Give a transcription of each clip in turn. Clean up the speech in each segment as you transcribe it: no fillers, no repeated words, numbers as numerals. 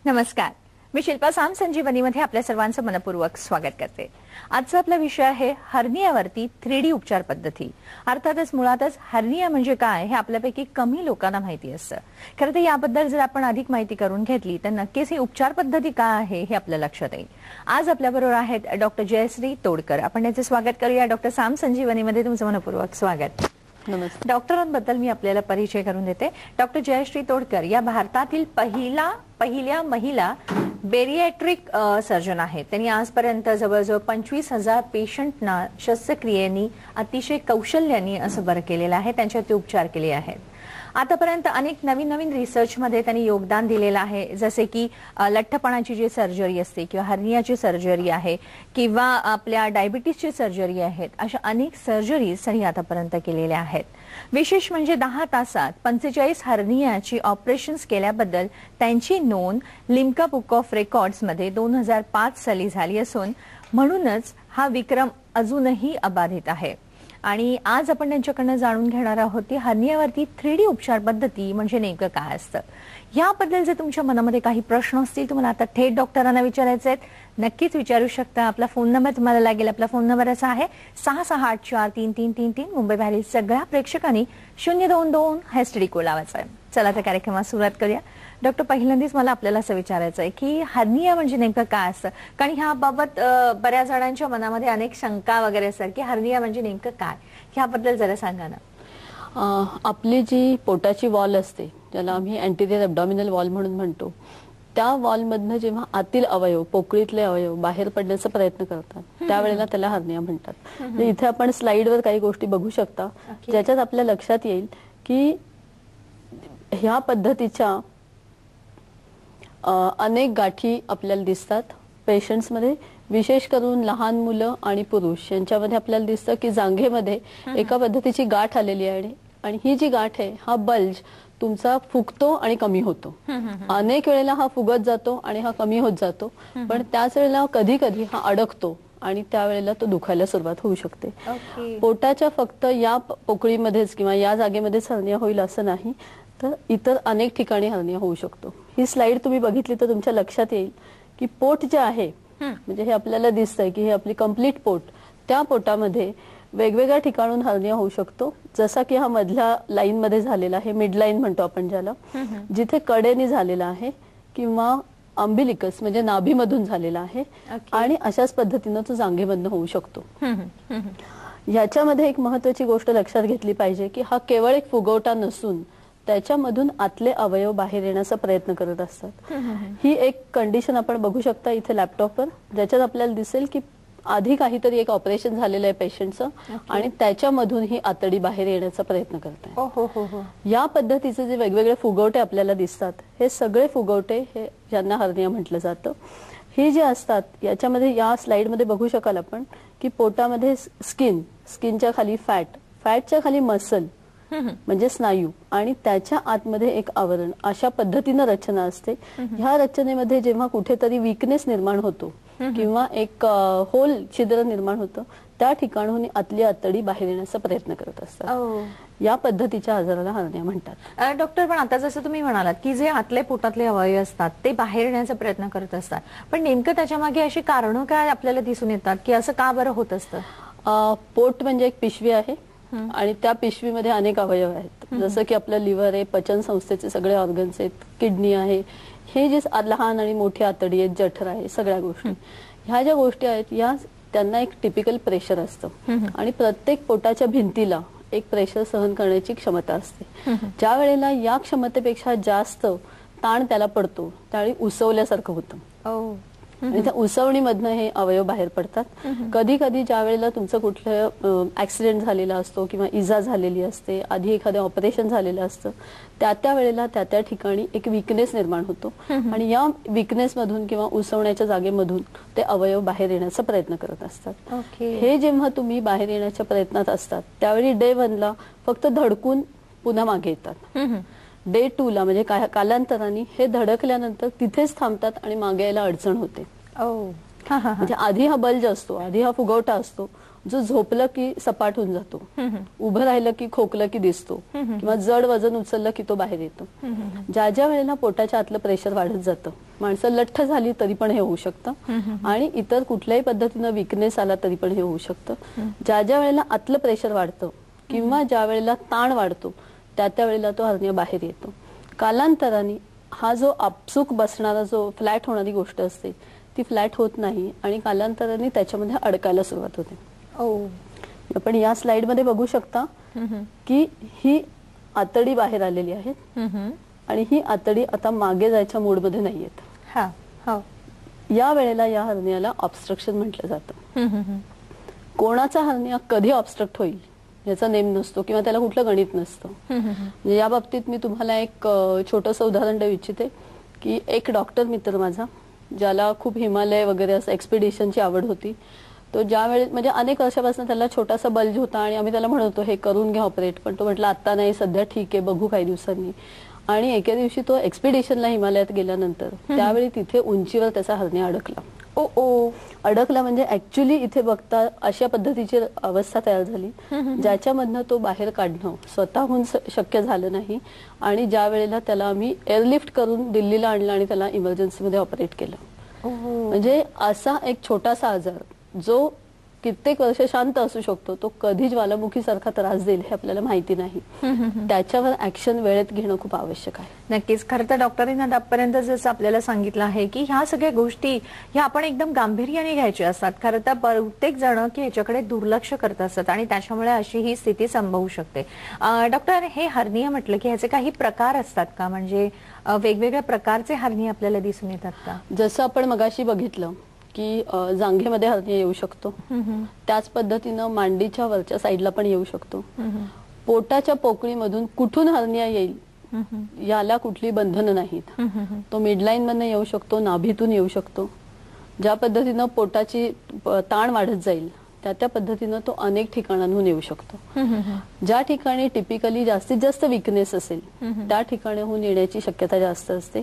नमस्कार, मी शिल्पा साम संजीवनीमध्ये आपल्या सर्वांचं मनपूर्वक स्वागत करते। आजचा आपला विषय आहे हर्नियावरती 3D उपचार पद्धती। अर्थातच मुळातच हर्निया म्हणजे काय हे आपल्यापैकी कमी लोकांना माहिती असतं। खरं तर याबद्दल जर आपण अधिक माहिती करून घेतली तर नक्कीच ही उपचार पद्धती काय आहे हे आपल्या लक्षात येईल। आज आपल्याबरोबर आहेत डॉक्टर जयश्री तोडकर। आपण याचे स्वागत करूया। डॉक्टर साम संजीवनीमध्ये तुमचं मनपूर्वक स्वागत। नमस्कार। डॉक्टरांबद्दल मी आपल्याला परिचय करून देते। डॉक्टर जयश्री तोडकर या भारतातील पहिल्या महिला बेरियाट्रिक सर्जन आहेत। त्यांनी आजपर्यंत जवळजवळ 25,000 पेशंटना शस्त्रक्रियेनी अतिशय कौशल्याने असं बरं केलेलं आहे, त्यांच्यावर उपचार केले आहेत। आतापर्यंत अनेक नवीन रिसर्च मध्ये त्यांनी योगदान दिलेलं आहे, जसे की लठ्ठपणाची जी सर्जरी असते किंवा हर्नियाची सर्जरी आहे किंवा आपल्या डायबिटीसची सर्जरी आहेत, अशा अनेक सर्जरीज त्यांनी आतापर्यंत केलेल्या आहेत। विशेष म्हणजे 10 तासात 45 हर्नियाची ऑपरेशन्स केल्याबद्दल त्यांची नोंद लिम्का बुक ऑफ रेकॉर्ड्स मध्ये 2005 साली झाली असून म्हणूनच हा विक्रम अजूनही अबाधित आहे। आणि आज आपण त्यांच्याकडनं जाणून घेणार आहोत की हर्नियावरती 3D उपचार पद्धती म्हणजे नेमकं काय असतं। याबद्दल जर तुमच्या मनामध्ये काही प्रश्न असतील तुम्हाला आता थेट डॉक्टरांना विचारायचे आहेत, नक्कीच विचारू शकता। आपला फोन नंबर तुम्हाला लागेल। आपला फोन नंबर असा आहे 6684333333। मुंबई बाहेरील सगळ्या प्रेक्षकांनी 022 # को लावायचा आहे। चला तर कार्यक्रमात सुरुवात करूया। डॉक्टर, पहिल्यांदाच मला आपल्याला असं विचारायचं आहे की हर्निया म्हणजे नेमकं काय असतं, कारण ह्याबाबत बऱ्याच जणांच्या मनामध्ये अनेक शंका वगैरे असतात की हर्निया म्हणजे नेमकं काय, ह्याबद्दल जरा सांगा ना। आपली जी पोटाची वॉल असते, ज्याला आम्ही अँटीरियर ॲब्डॉमिनल वॉल म्हणून म्हणतो, त्या वॉलमधनं जेव्हा आतील अवयव, पोकळीतले अवयव बाहेर पडण्याचा प्रयत्न करतात, त्यावेळेला त्याला हर्निया म्हणतात। इथे आपण स्लाइडवर काही गोष्टी बघू शकता, ज्याच्यात आपल्या लक्षात येईल की ह्या पद्धतीच्या अनेक गाठी आपल्याला दिसतात पेशंट्समध्ये। विशेष करून लहान मुलं आणि पुरुष यांच्यामध्ये आपल्याला दिसतं की जांघेमध्ये एका पद्धतीची गाठ आलेली आहे आणि ही जी गाठ आहे, हा बल्ज तुमचा फुगतो आणि कमी होतो। अनेक वेळेला हा फुगत जातो आणि हा कमी होत जातो, पण त्याच वेळेला कधी कधी हा अडकतो आणि त्यावेळेला तो दुखायला सुरुवात होऊ शकते। पोटाच्या फक्त या पोकळीमध्येच किंवा या जागेमध्येच हर्निया होईल असं नाही, तर इतर अनेक ठिकाणी हर्निया होऊ शकतो। ही स्लाइड तुम्ही बघितली तर तुमच्या लक्षात येईल की पोट जे आहे, म्हणजे हे आपल्याला दिसतंय की हे आपली कंप्लीट पोट, त्या पोटामध्ये वेगवेगळ्या ठिकाणून हर्निया होऊ शकतो। जसा की हा मधल्या लाईन मध्ये झालेला आहे, मिड लाईन म्हणतो आपण ज्याला, जिथे कडेने झालेला आहे किंवा अंबिलिकस म्हणजे नाभीमधून झालेला आहे आणि अशाच पद्धतीनं तो जांघेमधनं होऊ शकतो। याच्यामध्ये एक महत्त्वाची गोष्ट लक्षात घेतली पाहिजे की हा केवळ एक फुगवटा नसून त्याच्यामधून आतले अवयव बाहेर येण्याचा प्रयत्न करत असतात। ही एक कंडिशन आपण बघू शकता इथे लॅपटॉपवर, ज्याच्यात आपल्याला दिसेल की आधी काहीतरी एक ऑपरेशन झालेलं आहे पेशंटचं आणि त्याच्यामधून ही आतडी बाहेर येण्याचा प्रयत्न करत आहे। या पद्धतीचे जे वेगवेगळे फुगवटे आपल्याला दिसतात, हे सगळे फुगवटे हे ज्यांना हर्निया म्हटलं जातं। हे जे असतात याच्यामध्ये या स्लाइडमध्ये बघू शकाल आपण की पोटामध्ये स्किनच्या खाली फॅटच्या खाली मसल म्हणजे स्नायू आणि त्याच्या आतमध्ये एक आवरण, अशा पद्धतीनं रचना असते। ह्या रचनेमध्ये जेव्हा कुठेतरी वीकनेस निर्माण होतो किंवा एक होल छिद्र निर्माण होतं, त्या ठिकाणून आतली आतडी बाहेर येण्याचा प्रयत्न करत असतात। या पद्धतीच्या आजाराला हर्निया म्हणतात। डॉक्टर, पण आता जसं तुम्ही म्हणालात की जे आतले पोटातले अवयव असतात ते बाहेर येण्याचा प्रयत्न करत असतात, पण नेमकं त्याच्या मागे अशी कारणं काय आपल्याला दिसून येतात की असं का बरं होत असतं? पोट म्हणजे एक पिशवी आहे आणि त्या पिशवीमध्ये अनेक अवयव आहेत, जसं की आपलं लिव्हर आहे, पचन संस्थेचे सगळे ऑर्गन्स आहेत, किडनी आहे, हे जे लहान आणि मोठी आतडी आहेत, जठर आहे, सगळ्या गोष्टी, ह्या ज्या गोष्टी आहेत या त्यांना एक टिपिकल प्रेशर असतं आणि प्रत्येक पोटाच्या भिंतीला एक प्रेशर सहन करण्याची क्षमता असते। ज्या वेळेला या क्षमतेपेक्षा जास्त ताण त्याला पडतो त्यावेळी उसवल्यासारखं होतं आणि त्या उसवणीमधनं हे अवयव बाहेर पडतात। कधी कधी ज्या वेळेला तुमचं कुठलं ऍक्सिडेंट झालेला असतो किंवा इजा झालेली असते, आधी एखादं ऑपरेशन झालेलं असतं, त्या वेळेला त्या ठिकाणी एक वीकनेस निर्माण होतो आणि या वीकनेस मधून किंवा उसवण्याच्या जागेमधून ते अवयव बाहेर येण्याचा प्रयत्न करत असतात। हे जेव्हा तुम्ही बाहेर येण्याच्या प्रयत्नात असतात त्यावेळी डे 1 ला फक्त धडकून पुन्हा मागे येतात, डे 2 ला म्हणजे कालांतराने हे धडकल्यानंतर तिथेच थांबतात आणि मागे यायला अडचण होते। म्हणजे आधी हा बल्ज असतो, आधी हा फुगवटा असतो, जो झोपलं की सपाट होऊन जातो, उभं राहिलं की खोकलं की दिसतो, किंवा जड वजन उचललं की तो बाहेर येतो. ज्या ज्या वेळेला पोटाच्या आतलं प्रेशर वाढत जातं, माणसं लठ्ठ झाली तरी पण हे होऊ शकतं, आणि इतर कुठल्याही पद्धतीनं विकनेस आला तरी पण हे होऊ शकतं. ज्या ज्या वेळेला आतलं प्रेशर वाढतं किंवा ज्या वेळेला ताण वाढतो त्या वेळेला तो हर्निया बाहेर येतो. कालांतराने हा जो आपसूक बसणारा, जो फ्लॅट होणारी गोष्ट असते ती फ्लॅट होत नाही आणि कालांतराने त्याच्यामध्ये अडकायला सुरुवात होते. आपण या स्लाइड मध्ये बघू शकता की ही आतडी बाहेर आलेली आहे आणि ही आतडी आता मागे जायच्या मूडमध्ये नाहीयेत. या वेळेला या हर्नियाला ऑब्स्ट्रक्शन म्हटलं जातं. कोणाचा हर्निया कधी ऑब्स्ट्रक्ट होईल याचा नेम नसतो किंवा त्याला कुठलं गणित नसतं. म्हणजे या बाबतीत मी तुम्हाला एक छोटंसं उदाहरण देऊ इच्छिते की एक डॉक्टर मित्र माझा, ज्याला खूप हिमालय वगैरे असं एक्सपिडिशनची आवड होती, तो ज्या वेळेस म्हणजे अनेक वर्षापासून त्याला छोटासा बल्ज होता आणि आम्ही त्याला म्हणत होतो हे करून घ्या ऑपरेट, पण तो म्हटला आता नाही, सध्या ठीक आहे, बघू काही दिवसांनी. आणि एके दिवशी तो एक्सपिडिशनला हिमालयात गेल्यानंतर त्यावेळी तिथे उंचीवर त्याचा हर्निया अडकला. अडकला म्हणजे ऍक्च्युली इथे बघता अशा पद्धतीची अवस्था तयार झाली ज्याच्यामधनं तो बाहेर काढणं स्वतःहून शक्य झालं नाही. आणि ज्या वेळेला त्याला आम्ही एअरलिफ्ट करून दिल्लीला आणलं आणि त्याला इमर्जन्सीमध्ये ऑपरेट केलं. म्हणजे असा एक छोटासा आजार जो कित्येक वर्ष शांत असू शकतो, तो कधी ज्वालामुखी सारखा त्रास देईल हे आपल्याला माहिती नाही. त्याच्यावर ऍक्शन वेळेत घेणं खूप आवश्यक आहे. नक्कीच. खरं तर डॉक्टरांनी आतापर्यंत जसं आपल्याला सांगितलं आहे की ह्या सगळ्या गोष्टी ह्या आपण एकदम गांभीर्याने घ्यायच्या असतात. खरं तर प्रत्येक जण की ह्याच्याकडे दुर्लक्ष करत असतात आणि त्याच्यामुळे अशी ही स्थिती संभवू शकते. डॉक्टर, हे हर्निया म्हटलं की ह्याचे काही प्रकार असतात का? म्हणजे वेगवेगळ्या प्रकारचे हर्निया आपल्याला दिसून येतात का? जसं आपण मगाशी बघितलं की जांघेमध्ये हर्निया येऊ शकतो, त्याच पद्धतीनं मांडीच्या वरच्या साईडला पण येऊ शकतो. पोटाच्या पोकळीमधून कुठून हर्निया येईल याला कुठली बंधनं नाहीत. तो मिडलाईन मधनं येऊ शकतो, नाभीतून येऊ शकतो. ज्या पद्धतीनं पोटाची ताण वाढत जाईल त्या पद्धतीनं तो अनेक ठिकाणांहून येऊ शकतो. ज्या ठिकाणी टिपिकली जास्तीत जास्त विकनेस असेल त्या ठिकाणाहून येण्याची शक्यता जास्त असते.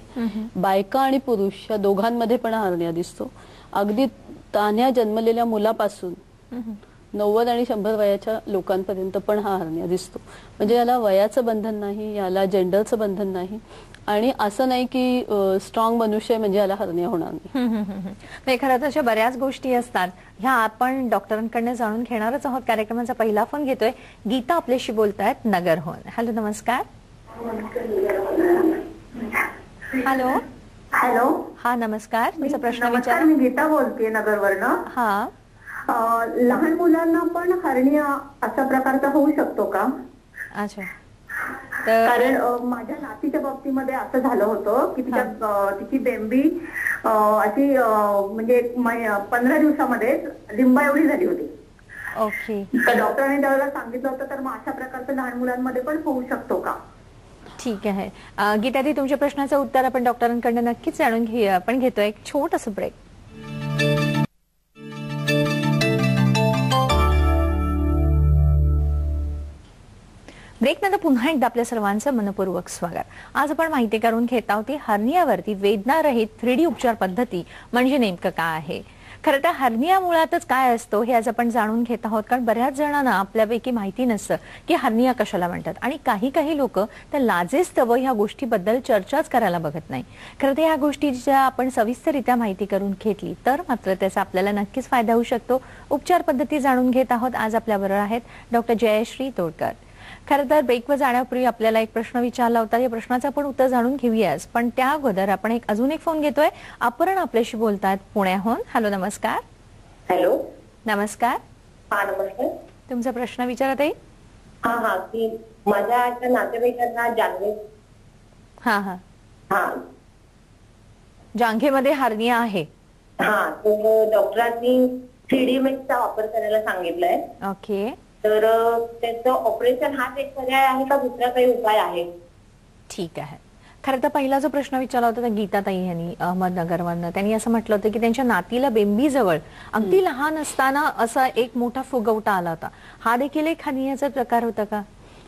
बायका आणि पुरुष या दोघांमध्ये पण हर्निया दिसतो. अगदी तान्ह्या जन्मलेल्या मुलापासून 90 आणि 100 वयाच्या लोकांपर्यंत पण हा हर्निया दिसतो. म्हणजे याला वयाचं बंधन नाही, याला जेंडरचं बंधन नाही, आणि असं नाही की स्ट्रॉंग मनुष्य म्हणजे याला हर्निया होणार नाही. खरं तर अशा बऱ्याच गोष्टी असतात ह्या आपण डॉक्टरांकडनं जाणून घेणारच आहोत. कार्यक्रमाचा पहिला फोन घेतोय. गीता आपल्याशी बोलतायत नगरहून. हॅलो, नमस्कार. हॅलो. हॅलो. हा, नमस्कार. तुमचा प्रश्न विचारा. मी गीता बोलतेय नगरवरनं. हा. लहान मुलांना पण हर्निया अशा प्रकारचा होऊ शकतो का? अच्छा. कारण माझ्या नातीच्या बाबतीमध्ये असं झालं होतं की तिची बेंबी अशी म्हणजे 15 दिवसामध्ये लिंबा एवढी झाली होती. ओके. तर डॉक्टरांनी त्यावेळेला सांगितलं होतं, तर मग अशा प्रकारचं लहान मुलांमध्ये पण होऊ शकतो का? ठीक आहे. गीतादी, तुमच्या प्रश्नाचं उत्तर आपण डॉक्टरांकडून नक्कीच जाणून घेऊया. आपण घेतोय एक छोटंसं ब्रेक. ब्रेकनंतर पुन्हा एकदा आपल्या सर्वांचं मनपूर्वक स्वागत. आज आपण माहिती करून घेत आहोत हर्नियावरती वेदनारहित 3D उपचार पद्धती म्हणजे नेमकं काय आहे. खरं तर हर्निया मुळातच काय असतो हे आज आपण जाणून घेत आहोत. कारण बऱ्याच जणांना आपल्यापैकी माहिती नसतं की हर्निया कशाला म्हणतात, आणि काही लोक त्या लाजेस्तव ह्या गोष्टीबद्दल चर्चाच करायला बघत नाही. खरं तर ह्या गोष्टीच्या आपण सविस्तररित्या माहिती करून घेतली तर मात्र त्याचा आपल्याला नक्कीच फायदा होऊ शकतो. उपचार पद्धती जाणून घेत आहोत. आज आपल्याबरोबर आहेत डॉक्टर जयश्री तोडकर. खरं तर ब्रेकवर जाण्यापूर्वी आपल्याला एक प्रश्न विचारला होता, या प्रश्नाचं आपण उत्तर जाणून घेऊयाच, पण त्या अगोदर आपण अजून एक फोन घेतोय. अपरण आपल्याशी बोलतात पुण्याहून. हॅलो, नमस्कार. हॅलो, नमस्कार. हा, नमस्कार. तुमचा प्रश्न विचारत आहे. हा की माझ्या नातेवाईकांना जांघेमध्ये हर्निया आहे. हा, तर डॉक्टरांनी 3D मेशचा वापर करायला सांगितलंय. ओके. तर त्याचं ऑपरेशन हाच एक पर्याय आहे का दुसरा काही उपाय आहे? ठीक आहे. खरं तर पहिला जो प्रश्न विचारला होता त्या गीताताई यांनी अहमदनगरवरनं, त्यांनी असं म्हटलं होतं की त्यांच्या नातीला बेंबीजवळ अगदी लहान असताना असा एक मोठा फुगवटा आला होता. हा देखील एक हर्नियाचा प्रकार होता का?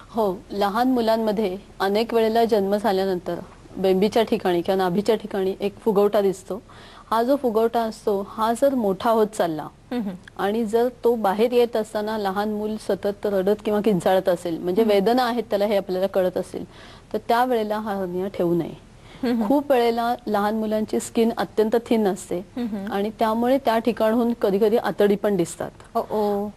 हो, लहान मुलांमध्ये अनेक वेळेला जन्म झाल्यानंतर बेंबीच्या ठिकाणी किंवा नाभीच्या ठिकाणी एक फुगवटा दिसतो. हा जो फुगवटा असतो हा जर मोठा होत चालला आणि जर तो बाहेर येत असताना लहान मूल सतत रडत किंवा किंचाळत असेल, म्हणजे वेदना आहेत त्याला हे आपल्याला कळत असेल, तर त्यावेळेला हा हर्निया ठेवू नये. खूप वेळेला लहान मुलांची स्किन अत्यंत थिन असते आणि त्यामुळे त्या ठिकाणहून कधी कधी आतडी पण दिसतात.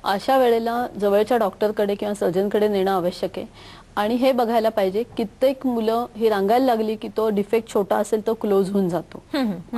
अशा वेळेला जवळच्या डॉक्टरकडे किंवा सर्जनकडे नेणं आवश्यक आहे. आणि हे बघायला पाहिजे, कित्येक मुलं ही रांगायला लागली की तो डिफेक्ट छोटा असेल तो क्लोज होऊन जातो.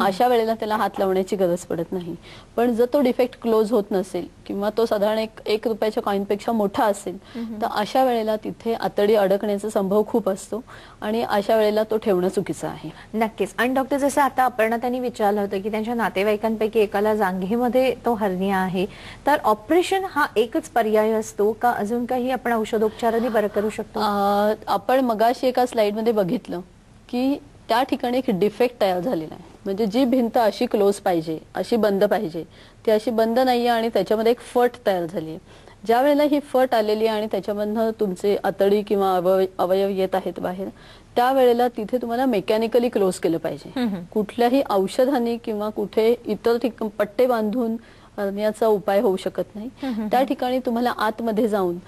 अशा वेळेला त्याला हात लावण्याची गरज पडत नाही. पण जर तो डिफेक्ट क्लोज होत नसेल किंवा तो साधारण एक रुपयाच्या कॉईनपेक्षा मोठा असेल तर अशा वेळेला तिथे आतडी अडकण्याचा संभव खूप असतो आणि अशा वेळेला तो ठेवणं चुकीचं आहे. नक्कीच. आणि डॉक्टर, जसं आता अपर्णा त्यांनी विचारलं होतं की त्यांच्या नातेवाईकांपैकी एकाला जांघेमध्ये तो हर्निया आहे, तर ऑपरेशन हा एकच पर्याय असतो का अजून काही आपण औषधोपचाराने बरं करू शकतो? आपण मगाशी एका स्लाइडमध्ये बघितलं की त्या ठिकाणी एक डिफेक्ट तयार झालेला आहे. म्हणजे जी भिंत अशी क्लोज पाहिजे, अशी बंद पाहिजे, ती अशी बंद नाहीये आणि त्याच्यामध्ये एक फट तयार झाली आहे. ज्या वेळेला ही फट आलेली आहे आणि त्याच्यामधनं तुमचे आतडी किंवा अवयव येत आहेत बाहेर, त्यावेळेला तिथे तुम्हाला मेकॅनिकली क्लोज केलं पाहिजे. कुठल्याही औषधांनी किंवा कुठे इतर पट्टे बांधून हर्नियाचा उपाय होऊ शकत नाही. त्या ठिकाणी तुम्हाला आतमध्ये जाऊन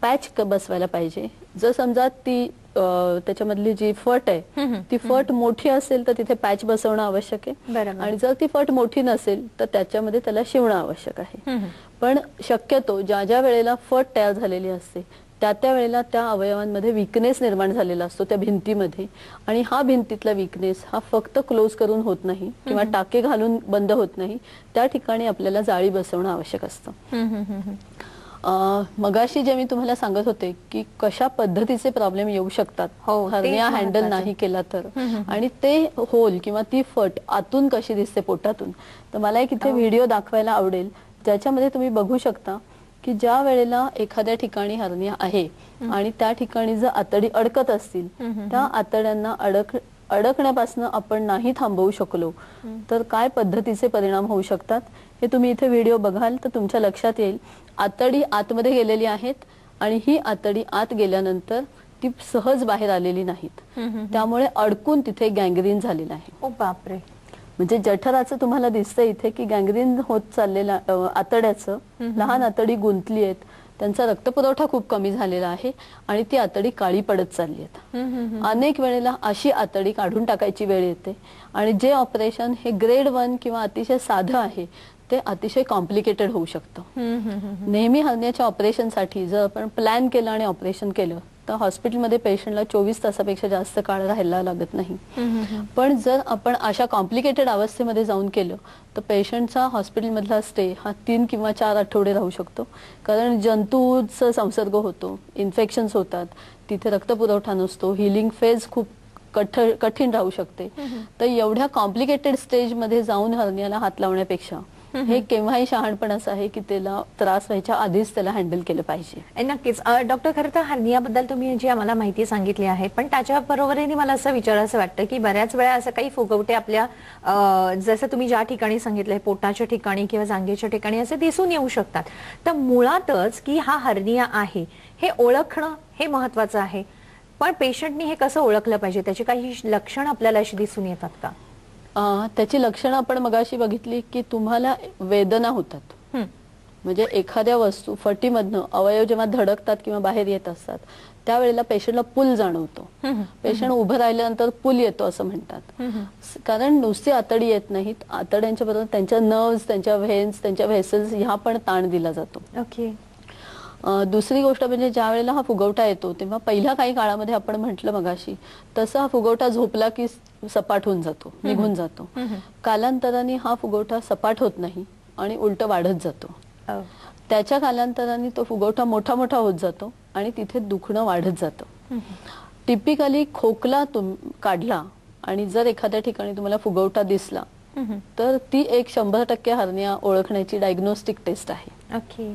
पॅच बसवायला पाहिजे. जर समजा ती त्याच्यामधली जी फट आहे ती फट मोठी असेल तर तिथे पॅच बसवणं आवश्यक आहे आणि जर ती फट मोठी नसेल तर त्याच्यामध्ये त्याला शिवणं आवश्यक आहे. पण शक्यतो ज्या ज्या वेळेला फट तयार झालेली असते त्या वेळेला त्या अवयवांमध्ये विकनेस निर्माण झालेला असतो त्या भिंतीमध्ये. आणि हा भिंतीतला विकनेस हा फक्त क्लोज करून होत नाही किंवा टाके घालून बंद होत नाही. त्या ठिकाणी आपल्याला जाळी बसवणं आवश्यक असतं. मगाशी जे मी तुम्हाला सांगत होते की कशा पद्धतीचे प्रॉब्लेम येऊ शकतात हर्निया हँडल नाही केला तर, आणि ते होल किंवा ती फट आतून कशी दिसते पोटातून, तर मला एक इथे व्हिडिओ दाखवायला आवडेल ज्याच्यामध्ये तुम्ही बघू शकता की ज्या वेळेला एखाद्या ठिकाणी हर्निया आहे आणि त्या ठिकाणी जर आतडी अडकत असतील, त्या आतड्यांना अडकण्यापासून आपण नाही थांबवू शकलो तर काय पद्धतीचे परिणाम होऊ शकतात हे तुम्ही इथे व्हिडिओ बघाल तर तुमच्या लक्षात येईल. आतडी आतमध्ये गेलेली आहेत आणि ही आतडी आत गेल्यानंतर ती सहज बाहेर आलेली नाहीत, त्यामुळे अडकून तिथे गँग्रीन झालेलं आहे. ओ बापरे. म्हणजे जठराचं तुम्हाला दिसतंय इथे की गँग्रीन होत चाललेलं आतड्याचं, लहान आतडी गुंतली आहेत, त्यांचा रक्तपुरवठा खूप कमी झालेला आहे आणि ती आतडी काळी पडत चालली आहे. अनेक वेळेला अशी आतडी काढून टाकायची वेळ येते आणि जे ऑपरेशन हे ग्रेड 1 किंवा अतिशय साधं आहे ते अतिशय कॉम्प्लिकेटेड होऊ शकतं. नेहमी हर्नियाच्या ऑपरेशनसाठी जर आपण प्लॅन केलं आणि ऑपरेशन केलं तर हॉस्पिटलमध्ये पेशंटला 24 तासापेक्षा जास्त काळ राहायला लागत नाही. पण जर आपण अशा कॉम्प्लिकेटेड अवस्थेमध्ये जाऊन केलं तर पेशंटचा हॉस्पिटलमधला स्टे हा 3 किंवा 4 आठवडे राहू शकतो. कारण जंतूचा संसर्ग होतो, इन्फेक्शन्स होतात, तिथे रक्तपुरवठा नसतो, हिलिंग फेज खूप कठीण राहू शकते. तर एवढ्या कॉम्प्लिकेटेड स्टेजमध्ये जाऊन हर्नियाला हात लावण्यापेक्षा हे केव्हाही शहाणपणाचं आहे की त्याला त्रास व्हायच्या आधीच त्याला हँडल केलं पाहिजे. नक्कीच. डॉक्टर, खरं तर हर्नियाबद्दल तुम्ही जी आम्हाला माहिती सांगितली आहे, पण त्याच्या बरोबरीने मला असं विचारायचं वाटतं की बऱ्याच वेळा असं काही फुगवटे आपल्या जसं तुम्ही ज्या ठिकाणी सांगितलंय पोटाच्या ठिकाणी किंवा जांघेच्या ठिकाणी असे दिसून येऊ शकतात. तर मुळातच की हा हर्निया आहे हे ओळखणं हे महत्वाचं आहे. पण पेशंटनी हे कसं ओळखलं पाहिजे? त्याची काही लक्षणं आपल्याला अशी दिसून येतात का? त्याची लक्षणं आपण मगाशी बघितली की तुम्हाला वेदना होतात. म्हणजे एखाद्या वस्तू फटीमधनं अवयव जेव्हा धडकतात किंवा बाहेर येत असतात त्यावेळेला पेशंटला पूल जाणवतो. पेशंट उभं राहिल्यानंतर पूल येतो असं म्हणतात. कारण नुसती आतडी येत नाहीत, आतड्यांच्या बरोबर त्यांच्या नर्व्स, त्यांच्या व्हेन्स, त्यांच्या व्हेसल्स ह्या पण ताण दिला जातो. ओके. दुसरी गोष्ट म्हणजे ज्या वेळेला हा फुगवटा येतो तेव्हा पहिल्या काही काळामध्ये आपण म्हटलं मगाशी तसं हा फुगवटा झोपला की सपाट होऊन जातो, निघून जातो. कालांतराने हा फुगवटा सपाट होत नाही आणि उलट वाढत जातो. त्याच्या कालांतराने तो फुगवटा मोठा मोठा होत जातो आणि तिथे दुखणं वाढत जातं. टिपिकली खोकला काढला आणि जर एखाद्या ठिकाणी तुम्हाला फुगवटा दिसला तर ती एक 100% हर्निया ओळखण्याची डायग्नोस्टिक टेस्ट आहे. ओके.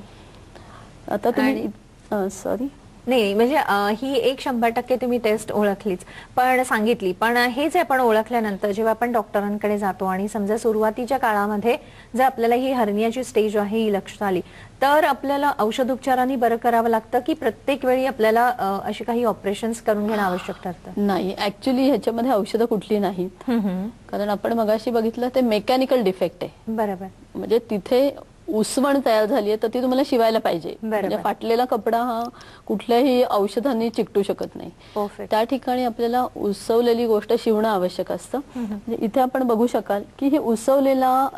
आता तुम्ही नाही म्हणजे ही एक 100% तुम्ही टेस्ट ओळखलीच, पण सांगितली, पण हे जे आपण ओळखल्यानंतर जेव्हा आपण डॉक्टरांकडे जातो आणि समजा सुरुवातीच्या काळामध्ये जर आपल्याला ही हर्नियाची स्टेज आहे ही लक्षात आली, तर आपल्याला औषधोपचारांनी बरं करावं लागतं की प्रत्येक वेळी आपल्याला अशी काही ऑपरेशन्स करून घेणं आवश्यक ठरतं? नाही, ऍक्च्युली ह्याच्यामध्ये औषधं कुठली नाहीत, कारण आपण मगाशी बघितलं ते मेकॅनिकल डिफेक्ट आहे. बरोबर. म्हणजे तिथे उसवण तयार झाली आहे तर ती तुम्हाला शिवायला पाहिजे. म्हणजे फाटलेला कपडा हा कुठल्याही औषधांनी चिकटू शकत नाही. त्या ठिकाणी आपल्याला उसवलेली गोष्ट शिवणं आवश्यक असतं. म्हणजे इथे आपण बघू शकाल की हे उसवलेला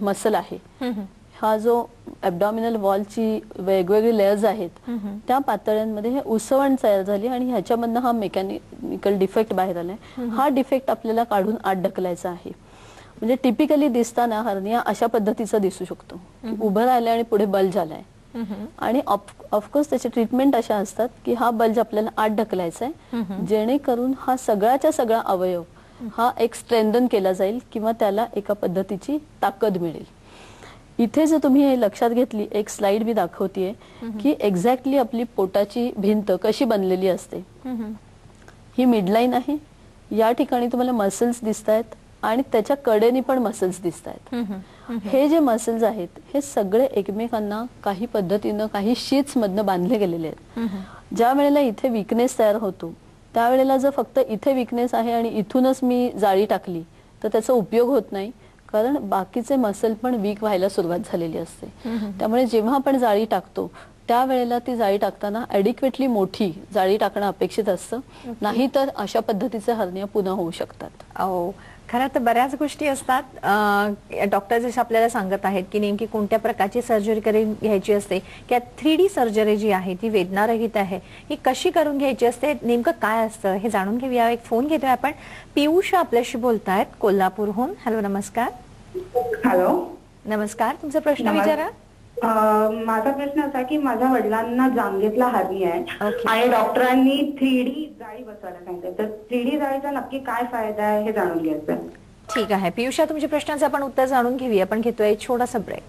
मसल आहे. हा जो ॲब्डॉमिनल वॉलची वेगवेगळी लेयर्स आहेत त्या पातळ्यांमध्ये हे उसवण तयार झाली आणि ह्याच्यामधनं हा मेकॅनिकल डिफेक्ट बाहेर आलाय. हा डिफेक्ट आपल्याला काढून आत ढकलायचा आहे. म्हणजे टिपिकली दिसताना हर्निया अशा पद्धतीचा दिसू शकतो, उभं राहिलंय आणि पुढे बल्ज आलाय. आणि ऑफकोर्स त्याची ट्रीटमेंट अशा असतात की हा बल्ज आपल्याला आत ढकलायचा आहे, जेणेकरून हा सगळ्याच्या सगळा अवयव हा एक स्ट्रेंथन केला जाईल किंवा त्याला एका पद्धतीची ताकद मिळेल. इथे जर तुम्ही हे लक्षात घेतली, एक स्लाइड मी दाखवतीये की एक्झॅक्टली आपली पोटाची भिंत कशी बनलेली असते. ही मिडलाईन आहे, या ठिकाणी तुम्हाला मसल्स दिसत आहेत आणि त्याच्या कडेनी पण मसल्स दिसत आहेत. हे जे मसल्स आहेत हे सगळे एकमेकांना काही पद्धतीनं काही शीट्स मधनं बांधले गेलेले आहेत. ज्या वेळेला इथे विकनेस तयार होतो त्यावेळेला जर फक्त इथे विकनेस आहे आणि इथूनच मी जाळी टाकली तर त्याचा उपयोग होत नाही, कारण बाकीचे मसल पण वीक व्हायला सुरुवात झालेली असते. त्यामुळे जेव्हा आपण जाळी टाकतो त्यावेळेला ती जाळी टाकताना ॲडिक्वेटली मोठी जाळी टाकणं अपेक्षित असतं, नाहीतर अशा पद्धतीचे हर्निया पुन्हा होऊ शकतात. खरं तर बऱ्याच गोष्टी असतात. डॉक्टर जसे आपल्याला सांगत आहेत की नेमकी कोणत्या प्रकारची सर्जरी करून घ्यायची असते, किंवा 3D सर्जरी जी आहे ती वेदनारहित आहे, ही कशी करून घ्यायची असते, नेमकं काय असतं हे जाणून घेऊया. एक फोन घेतोय आपण. पियुष आपल्याशी बोलतायत कोल्हापूरहून. हॅलो, नमस्कार. हॅलो, नमस्कार. तुमचा प्रश्न विचारा. माझा प्रश्न असा की माझ्या वडिलांना जांघेतला हर्निया आहे आणि डॉक्टरांनी 3D जाळी बसवायला सांगितलं, तर 3D जाळीचा नक्की काय फायदा आहे हे जाणून घ्यायचं. ठीक आहे पियुषा, तुमच्या प्रश्नाचं आपण उत्तर जाणून घेऊया. आपण घेतोय छोटासा ब्रेक.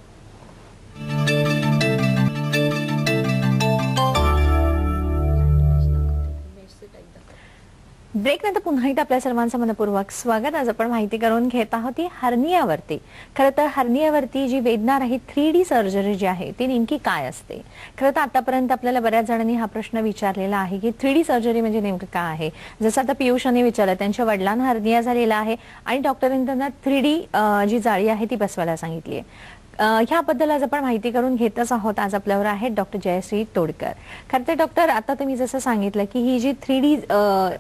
ब्रेक नंतर पुन्हा एकदा आपल्या सर्वांचं मनपूर्वक स्वागत. आज आपण माहिती करून घेत आहोत हर्नियावरती. खरं तर हर्नियावरती जी वेदना रहित 3D सर्जरी जी आहे ती नेमकी काय असते. खरं तर आतापर्यंत आपल्याला बऱ्याच जणांनी हा प्रश्न विचारलेला आहे की 3D सर्जरी म्हणजे नेमकं काय आहे. जसं आता पियुषाने विचारलं, त्यांच्या वडिलांना हर्निया झालेला आहे आणि डॉक्टरांनी त्यांना 3D जी जाळी आहे ती बसवायला सांगितली आहे. ह्याबद्दल आज आपण माहिती करून घेतच आहोत. आज आपल्यावर आहेत डॉक्टर जयश्री तोडकर. खरं तर डॉक्टर, आता तुम्ही जसं सांगितलं की ही जी 3D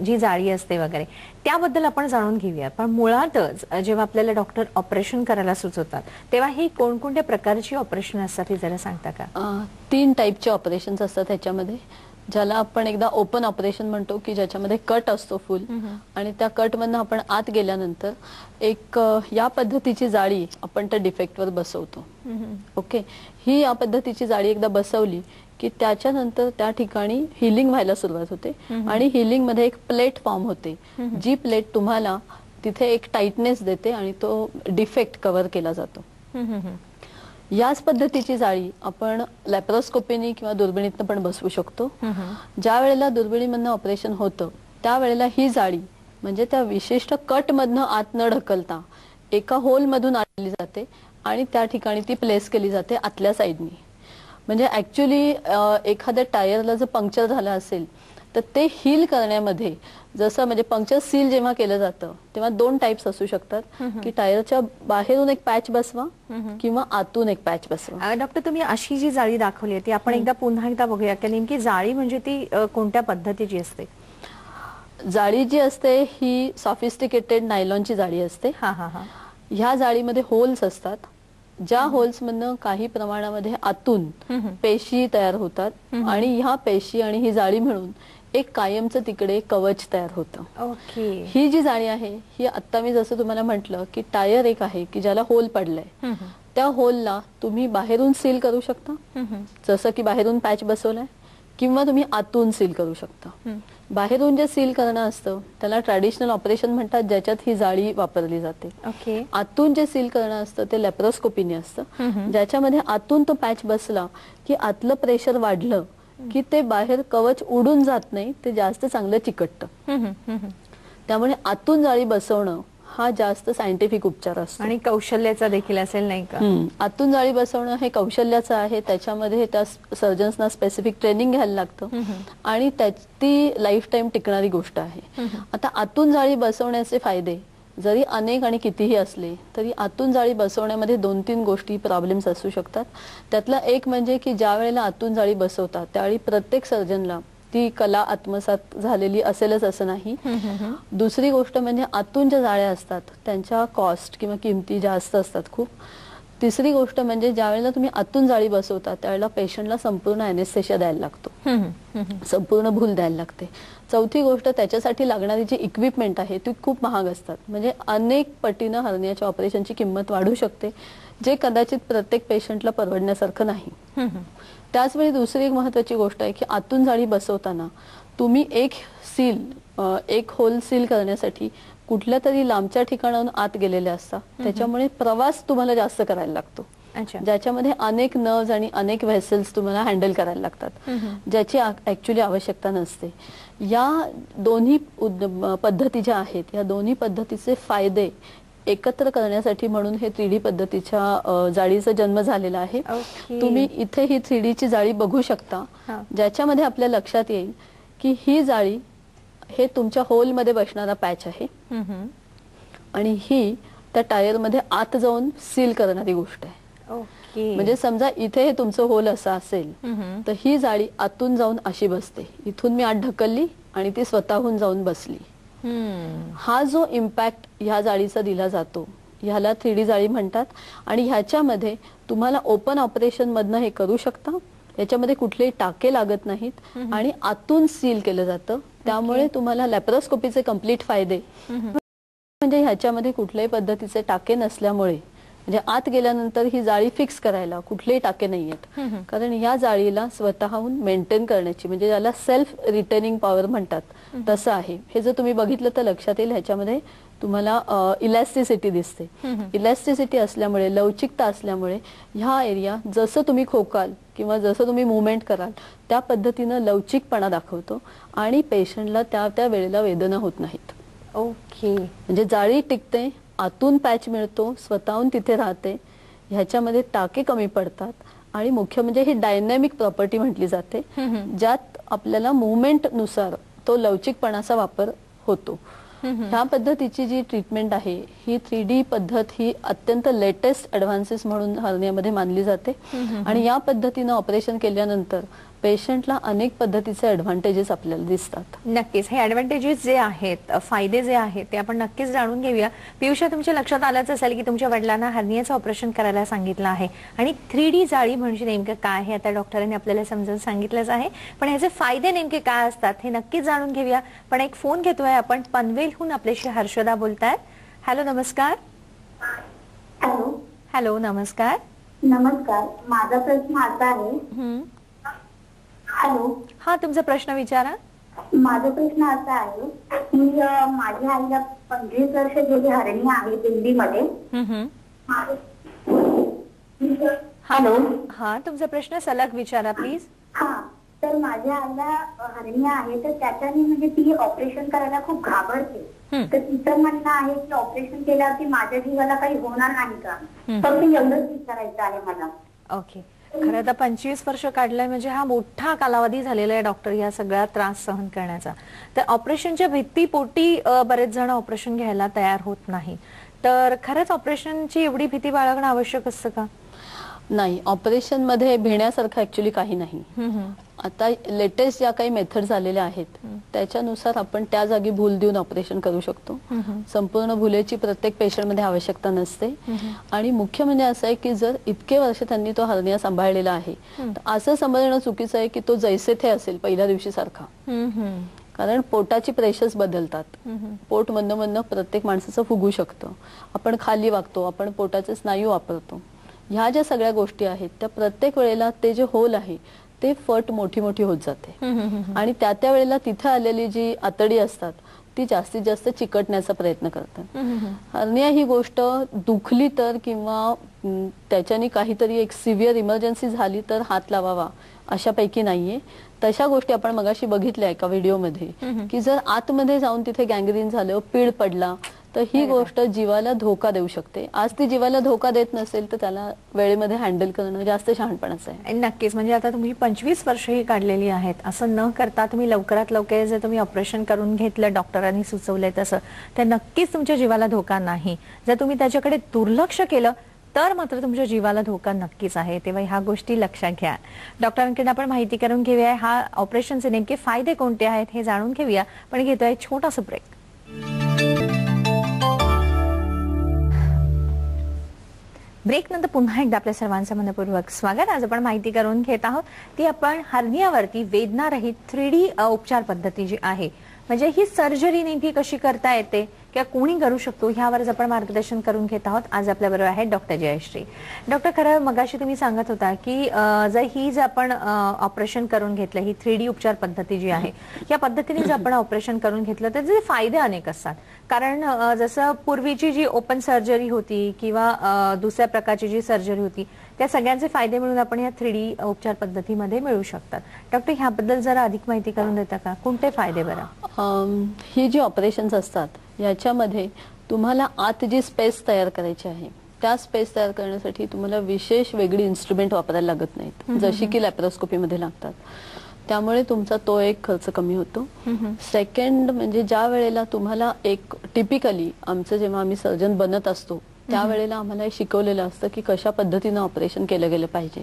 जी जाळी असते वगैरे त्याबद्दल आपण जाणून घेऊया. पण मुळातच जेव्हा आपल्याला डॉक्टर ऑपरेशन करायला सुचवतात तेव्हा ही कोणकोणत्या प्रकारची ऑपरेशन असतात हे जरा सांगता का? 3 टाईपचे ऑपरेशन्स असतात ह्याच्यामध्ये, ज्याला आपण एकदा ओपन ऑपरेशन म्हणतो की ज्याच्यामध्ये कट असतो फुल, आणि त्या कट मधनं आपण आत गेल्यानंतर एक या पद्धतीची जाळी आपण त्या डिफेक्टवर बसवतो. ओके, ही या पद्धतीची जाळी एकदा बसवली की त्याच्यानंतर त्या ठिकाणी हिलिंग व्हायला सुरुवात होते आणि हिलिंग मध्ये एक प्लेट फॉर्म होते, जी प्लेट तुम्हाला तिथे एक टाइटनेस देते आणि तो डिफेक्ट कव्हर केला जातो. याच पद्धतीची जाळी आपण लॅप्रोस्कोपीनी किंवा दुर्बिणीतनं पण बसवू शकतो. ज्या वेळेला दुर्बिणीमधनं ऑपरेशन होतं त्यावेळेला ही जाळी म्हणजे त्या विशिष्ट कट मधनं आत न ढकलता एका होल मधून आणली जाते आणि त्या ठिकाणी ती प्लेस केली जाते आतल्या साईडनी. म्हणजे ऍक्च्युली एखाद्या टायरला जर पंक्चर झालं असेल तर ते हील करण्यामध्ये, जसं म्हणजे पंक्चर सील जेव्हा केलं जातं तेव्हा 2 टाइप्स असू शकतात की टायरच्या बाहेरून एक पॅच बसवा किंवा आतून एक पॅच बसवा. डॉक्टर, तुम्ही अशी जी जाळी दाखवली ती आपण एकदा पुन्हा एकदा बघूया की नेमकी जाळी म्हणजे ती कोणत्या पद्धतीची असते. जाळी जी असते ही सॉफिस्टिकेटेड नायलॉनची जाळी असते. ह्या जाळीमध्ये होल्स असतात, ज्या होल्स मधनं काही प्रमाणामध्ये आतून पेशी तयार होतात आणि ह्या पेशी आणि ही जाळी मिळून एक कायमचं तिकडे कवच तयार होतं. ही जी जाळी आहे ही आता मी जसं तुम्हाला म्हटलं की टायर एक आहे की ज्याला होल पडलाय, त्या होलला तुम्ही बाहेरून सील करू शकता, जसं की बाहेरून पॅच बसवलाय, किंवा तुम्ही आतून सील करू शकता. बाहेरून जे सील करणं असतं त्याला ट्रॅडिशनल ऑपरेशन म्हणतात, ज्याच्यात ही जाळी वापरली जाते. आतून जे सील करणं असतं ते लॅप्रोस्कोपीने असतं, ज्याच्यामध्ये आतून तो पॅच बसला की आतलं प्रेशर वाढलं की ते बाहेर कवच उडून जात नाही, ते जास्त चांगलं चिकटतं. त्यामुळे आतून जाळी बसवणं हा जास्त सायंटिफिक उपचार असतो आणि कौशल्याचा देखील असेल, नाही का? आतून जाळी बसवणं हे कौशल्याचं आहे. त्याच्यामध्ये त्या सर्जन्सना स्पेसिफिक ट्रेनिंग घ्यायला लागतं आणि ती लाईफ टाईम टिकणारी गोष्ट आहे. आता आतून जाळी बसवण्याचे फायदे जरी अनेक आणि कितीही असले तरी आतून जाळी बसवण्यामध्ये 2-3 गोष्टी प्रॉब्लेम्स असू शकतात. त्यातला एक म्हणजे की ज्या वेळेला आतून जाळी बसवतात त्यावेळी प्रत्येक सर्जनला ती कला आत्मसात झालेली असेलच असं नाही. दुसरी गोष्ट म्हणजे आतून ज्या जाळ्या असतात त्यांच्या कॉस्ट किंवा किमती जास्त असतात खूप. तिसरी गोष्ट म्हणजे ज्या वेळेला तुम्ही आतून जाळी बसवता त्यावेळेला पेशंटला संपूर्ण अॅनेस्थेशिया द्यायला लागतो, संपूर्ण भूल द्यायला लागते. चौथी गोष्ट त्याच्यासाठी लागणारी जी इक्विपमेंट आहे ती खूप महाग असतात. म्हणजे अनेक पटीनं हर्नियाच्या ऑपरेशनची किंमत वाढू शकते, जे कदाचित प्रत्येक पेशंटला परवडण्यासारखं नाही. त्याचवेळी दुसरी एक महत्वाची गोष्ट आहे की आतून जाळी बसवताना तुम्ही एक होल सील करण्यासाठी कुठल्या तरी लांबच्या ठिकाणाहून आत गेलेले असता, त्याच्यामुळे प्रवास तुम्हाला जास्त करायला लागतो, ज्याच्यामध्ये अनेक नर्व्स आणि अनेक व्हेसल्स तुम्हाला हँडल करायला लागतात, ज्याची ऍक्च्युली आवश्यकता नसते. या दोन्ही पद्धती ज्या आहेत या दोन्ही पद्धतीचे फायदे एकत्र करण्यासाठी म्हणून हे 3D पद्धतीच्या जाळीचा जन्म झालेला आहे. तुम्ही इथे ही 3D ची जाळी बघू शकता, ज्याच्यामध्ये आपल्या लक्षात येईल की ही जाळी हे तुमच्या होल मध्ये बसणारा पॅच आहे आणि ही त्या टायर मध्ये आत जाऊन सील करणारी गोष्ट आहे. म्हणजे समजा इथे हे तुमचं होल असं असेल तर ही जाळी आतून जाऊन अशी बसते, इथून मी आत ढकलली आणि ती स्वतःहून जाऊन बसली. हा जो इम्पॅक्ट ह्या जाळीचा दिला जातो ह्याला 3D जाळी म्हणतात. आणि ह्याच्यामध्ये तुम्हाला ओपन ऑपरेशन मधनं हे करू शकता, याच्यामध्ये कुठलेही टाके लागत नाहीत आणि आतून सील केलं जातं. त्यामुळे तुम्हाला लॅप्रोस्कोपीचे कम्प्लीट फायदे म्हणजे ह्याच्यामध्ये कुठल्याही पद्धतीचे टाके नसल्यामुळे, म्हणजे आत गेल्यानंतर ही जाळी फिक्स करायला कुठलेही टाके नाहीयेत, कारण या जाळीला स्वतःहून मेंटेन करण्याची म्हणजे याला सेल्फ रिटेनिंग पॉवर म्हणतात तसं आहे. हे जर तुम्ही बघितलं तर लक्षात येईल, ह्याच्यामध्ये तुम्हाला इलॅस्टिसिटी दिसते. इलॅस्टिसिटी असल्यामुळे, लवचिकता असल्यामुळे ह्या एरिया जसं तुम्ही खोकाल किंवा जसं तुम्ही मुवमेंट कराल त्या पद्धतीनं लवचिकपणा दाखवतो आणि पेशंटला त्या वेळेला वेदना होत नाहीत. म्हणजे जाळी टिकते, आतून पॅच मिळतो, स्वतःहून तिथे राहते, ह्याच्यामध्ये टाके कमी पडतात आणि मुख्य म्हणजे ही डायनॅमिक प्रॉपर्टी म्हटली जाते, ज्यात आपल्याला मुवमेंट नुसार तो लवचिकपणाचा वापर होतो. ह्या पद्धतीची जी ट्रीटमेंट आहे ही 3D पद्धत ही अत्यंत लेटेस्ट ऍडव्हान्सेस म्हणून हर्नियामध्ये मानली जाते आणि या पद्धतीनं ऑपरेशन केल्यानंतर पेशंटला अनेक पद्धतीचे ऍडव्हान्टेजेस आपल्याला दिसतात. नक्कीच हे ऍडव्हान्टेजेस जे आहेत, फायदे जे आहेत ते आपण नक्कीच जाणून घेऊया. पियुषा, तुमच्या लक्षात आलंच असेल की तुमच्या वडिलांना हर्नियाचं ऑपरेशन करायला सांगितलं आहे आणि 3D जाळी म्हणजे नेमकं काय आहे आता डॉक्टरांनी आपल्याला समजावून सांगितलंच आहे, पण ह्याचे फायदे नेमके काय असतात हे नक्कीच जाणून घेऊया. पण एक फोन घेतोय आपण, पनवेलहून आपल्याशी हर्षदा बोलतायत. हॅलो, नमस्कार. हॅलो, नमस्कार. नमस्कार. माझा प्रश्न असा आहे. हॅलो. हा, तुमचा प्रश्न विचारा. माझा प्रश्न असा आहे की माझ्या आईला 25 वर्ष गेली हरणी आहे दिल्लीमध्ये. हॅलो. हा, तुमचा प्रश्न सलग विचारा प्लीज. हा, तर माझ्या आईला हरणी आहे तर त्याच्याने म्हणजे ती ऑपरेशन करायला खूप घाबरते. तर तिचं म्हणणं आहे की ऑपरेशन केल्यावरती माझ्या जीवाला काही होणार नाही का, फक्त एवढंच विचारायचं आहे मला. ओके. खरं तर 25 वर्ष काढलंय म्हणजे हा मोठा कालावधी झालेला आहे डॉक्टर या सगळ्या त्रास सहन करण्याचा. तर ऑपरेशनच्या भीतीपोटी बरेच जण ऑपरेशन घ्यायला तयार होत नाही. तर खरंच ऑपरेशनची एवढी भीती बाळगणं आवश्यक असतं का? नाही, ऑपरेशन मध्ये भिण्यासारखं ऍक्च्युली काही नाही. आता लेटेस्ट ज्या काही मेथड्स आलेल्या आहेत त्याच्यानुसार आपण त्या जागी भूल देऊन ऑपरेशन करू शकतो. संपूर्ण भुलेची प्रत्येक पेशंट मध्ये आवश्यकता नसते. आणि मुख्य म्हणजे असं आहे की जर इतके वर्ष त्यांनी तो हर्निया सांभाळलेला आहे तर असं समजणं चुकीचं आहे की तो जैसे थे असेल पहिल्या दिवशी सारखा. कारण पोटाची प्रेशर्स बदलतात. पोट मधनं प्रत्येक माणसाचं फुगू शकतं. आपण खाली वागतो, आपण पोटाचे स्नायू वापरतो. ह्या ज्या सगळ्या गोष्टी आहेत त्या प्रत्येक वेळेला ते जे होल आहे ते फट मोठी होत जाते आणि त्या वेळेला तिथे आलेली जी आतडी असतात ती जास्तीत जास्त चिकटण्याचा प्रयत्न करतात. हर्निया ही गोष्ट दुखली तर किंवा त्याच्याने काहीतरी एक सिव्हिअर इमर्जन्सी झाली तर हात लावावा अशापैकी नाहीये. तशा गोष्टी आपण मगाशी बघितल्या एका व्हिडिओमध्ये की जर आतमध्ये जाऊन तिथे गँग्रीन झालं, पीळ पडला तर ही गोष्ट जीवाला धोका देऊ शकते. आज ती जीवाला धोका देत नसेल तर त्याला वेळेमध्ये हँडल करणं जास्त शहाणपणाचं आहे. नक्कीच. म्हणजे आता तुम्ही 25 वर्ष ही काढलेली आहेत, असं न करता तुम्ही लवकरात लवकर जर तुम्ही ऑपरेशन करून घेतलं डॉक्टरांनी सुचवलंय तसं, तर नक्कीच तुमच्या जीवाला धोका नाही. जर तुम्ही त्याच्याकडे दुर्लक्ष केलं तर मात्र तुमच्या जीवाला धोका नक्कीच आहे. तेव्हा ह्या गोष्टी लक्षात घ्या. डॉक्टरांकडे आपण माहिती करून घेऊया, हा ऑपरेशनचे नेमके फायदे कोणते आहेत हे जाणून घेऊया. पण घेतोय छोटासा ब्रेक. ब्रेक नंतर पुन्हा एकदा आपल्या सर्वांचं मनपूर्वक स्वागत. आज आपण माहिती करून घेत आहोत ती आपण हर्नियावरती वेदनारहित 3D उपचार पद्धती जी आहे, म्हणजे ही सर्जरी नेमकी कशी करता येते किंवा कोणी करू शकतो ह्यावरच आपण मार्गदर्शन करून घेत आहोत. आज आपल्याबरोबर आहे डॉक्टर जयश्री. डॉक्टर, खरं मगाशी तुम्ही सांगत होता की जर आपण ऑपरेशन करून घेतलं, ही 3D उपचार पद्धती जी आहे या पद्धतीने जर आपण ऑपरेशन करून घेतलं तर त्याचे फायदे अनेक असतात. कारण जसं पूर्वीची जी ओपन सर्जरी होती किंवा दुसऱ्या प्रकारची जी सर्जरी होती त्या सगळ्यांचे फायदे मिळून आपण या 3D उपचार पद्धतीमध्ये मिळू शकतात. डॉक्टर, ह्याबद्दल जरा अधिक माहिती करून देता का? कोणते फायदे बरं? ही जी ऑपरेशन्स असतात याच्यामध्ये तुम्हाला आत जी स्पेस तयार करायची आहे त्या स्पेस तयार करण्यासाठी तुम्हाला विशेष वेगळी इन्स्ट्रुमेंट वापरायला लागत नाहीत, जशी की लॅप्रोस्कोपी मध्ये लागतात. त्यामुळे तुमचा तो एक खर्च कमी होतो. सेकंड म्हणजे ज्या वेळेला तुम्हाला एक टिपिकली आमचं जेव्हा आम्ही सर्जन बनत असतो त्यावेळेला आम्हाला शिकवलेलं असतं की कशा पद्धतीनं ऑपरेशन केलं गेलं पाहिजे.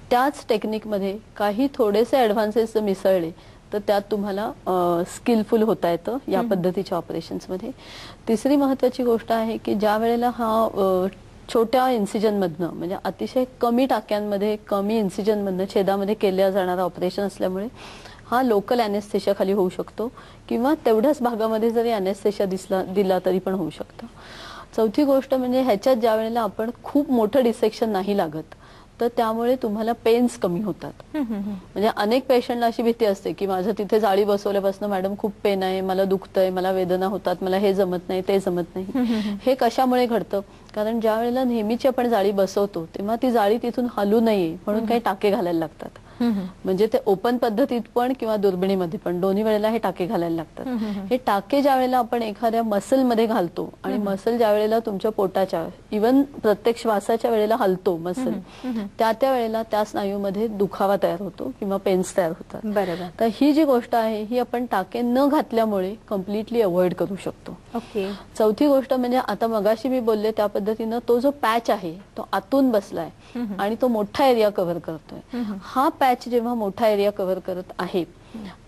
त्याच टेक्निकमध्ये काही थोडेसे ऍडव्हान्सेस मिसळले तर त्यात तुम्हाला स्किलफुल होता येतं या पद्धतीच्या ऑपरेशन्समध्ये. तिसरी महत्वाची गोष्ट आहे की ज्या वेळेला हा छोट्या इन्सिजन मधनं म्हणजे अतिशय कमी टाक्यांमध्ये कमी इन्सिजन मधनं छेदामध्ये केल्या जाणारा ऑपरेशन असल्यामुळे हा लोकल अॅनेस्थेशिया खाली होऊ शकतो किंवा तेवढ्याच भागामध्ये जरी अॅनेस्थेशिया दिला तरी पण होऊ शकतं. चौथी गोष्ट म्हणजे ह्याच्यात ज्या वेळेला आपण खूप मोठं डिसेक्शन नाही लागत तर त्यामुळे तुम्हाला पेन्स कमी होतात. म्हणजे अनेक पेशंटला अशी भीती असते की माझं तिथे जाळी बसवल्यापासून मॅडम खूप पेन आहे, मला दुखतंय, मला वेदना होतात, मला हे जमत नाही ते जमत नाही. हे कशामुळे घडतं? कारण ज्या वेळेला नेहमीची आपण जाळी बसवतो तेव्हा ती जाळी तिथून हलू नये म्हणून काही टाके घालायला लागतात. म्हणजे ते ओपन पद्धतीत पण किंवा दुर्बिणीमध्ये पण दोन्ही वेळेला हे टाके घालायला लागतात. हे टाके ज्या वेळेला आपण एखाद्या मसल मध्ये घालतो आणि मसल ज्या वेळेला तुमच्या पोटाच्या इव्हन प्रत्येक श्वासाच्या वेळेला हलतो मसल, त्या वेळेला त्या स्नायूमध्ये दुखावा तयार होतो किंवा पेन्स तयार होतात. बरोबर. तर ही जी गोष्ट आहे ही आपण टाके न घातल्यामुळे कम्प्लिटली अवॉइड करू शकतो. ओके. चौथी गोष्ट म्हणजे आता मगाशी मी बोलले त्या पद्धतीनं तो जो पॅच आहे तो आतून बसलाय आणि तो मोठा एरिया कव्हर करतोय. हा पॅच जेव्हा मोठा एरिया कव्हर करत आहे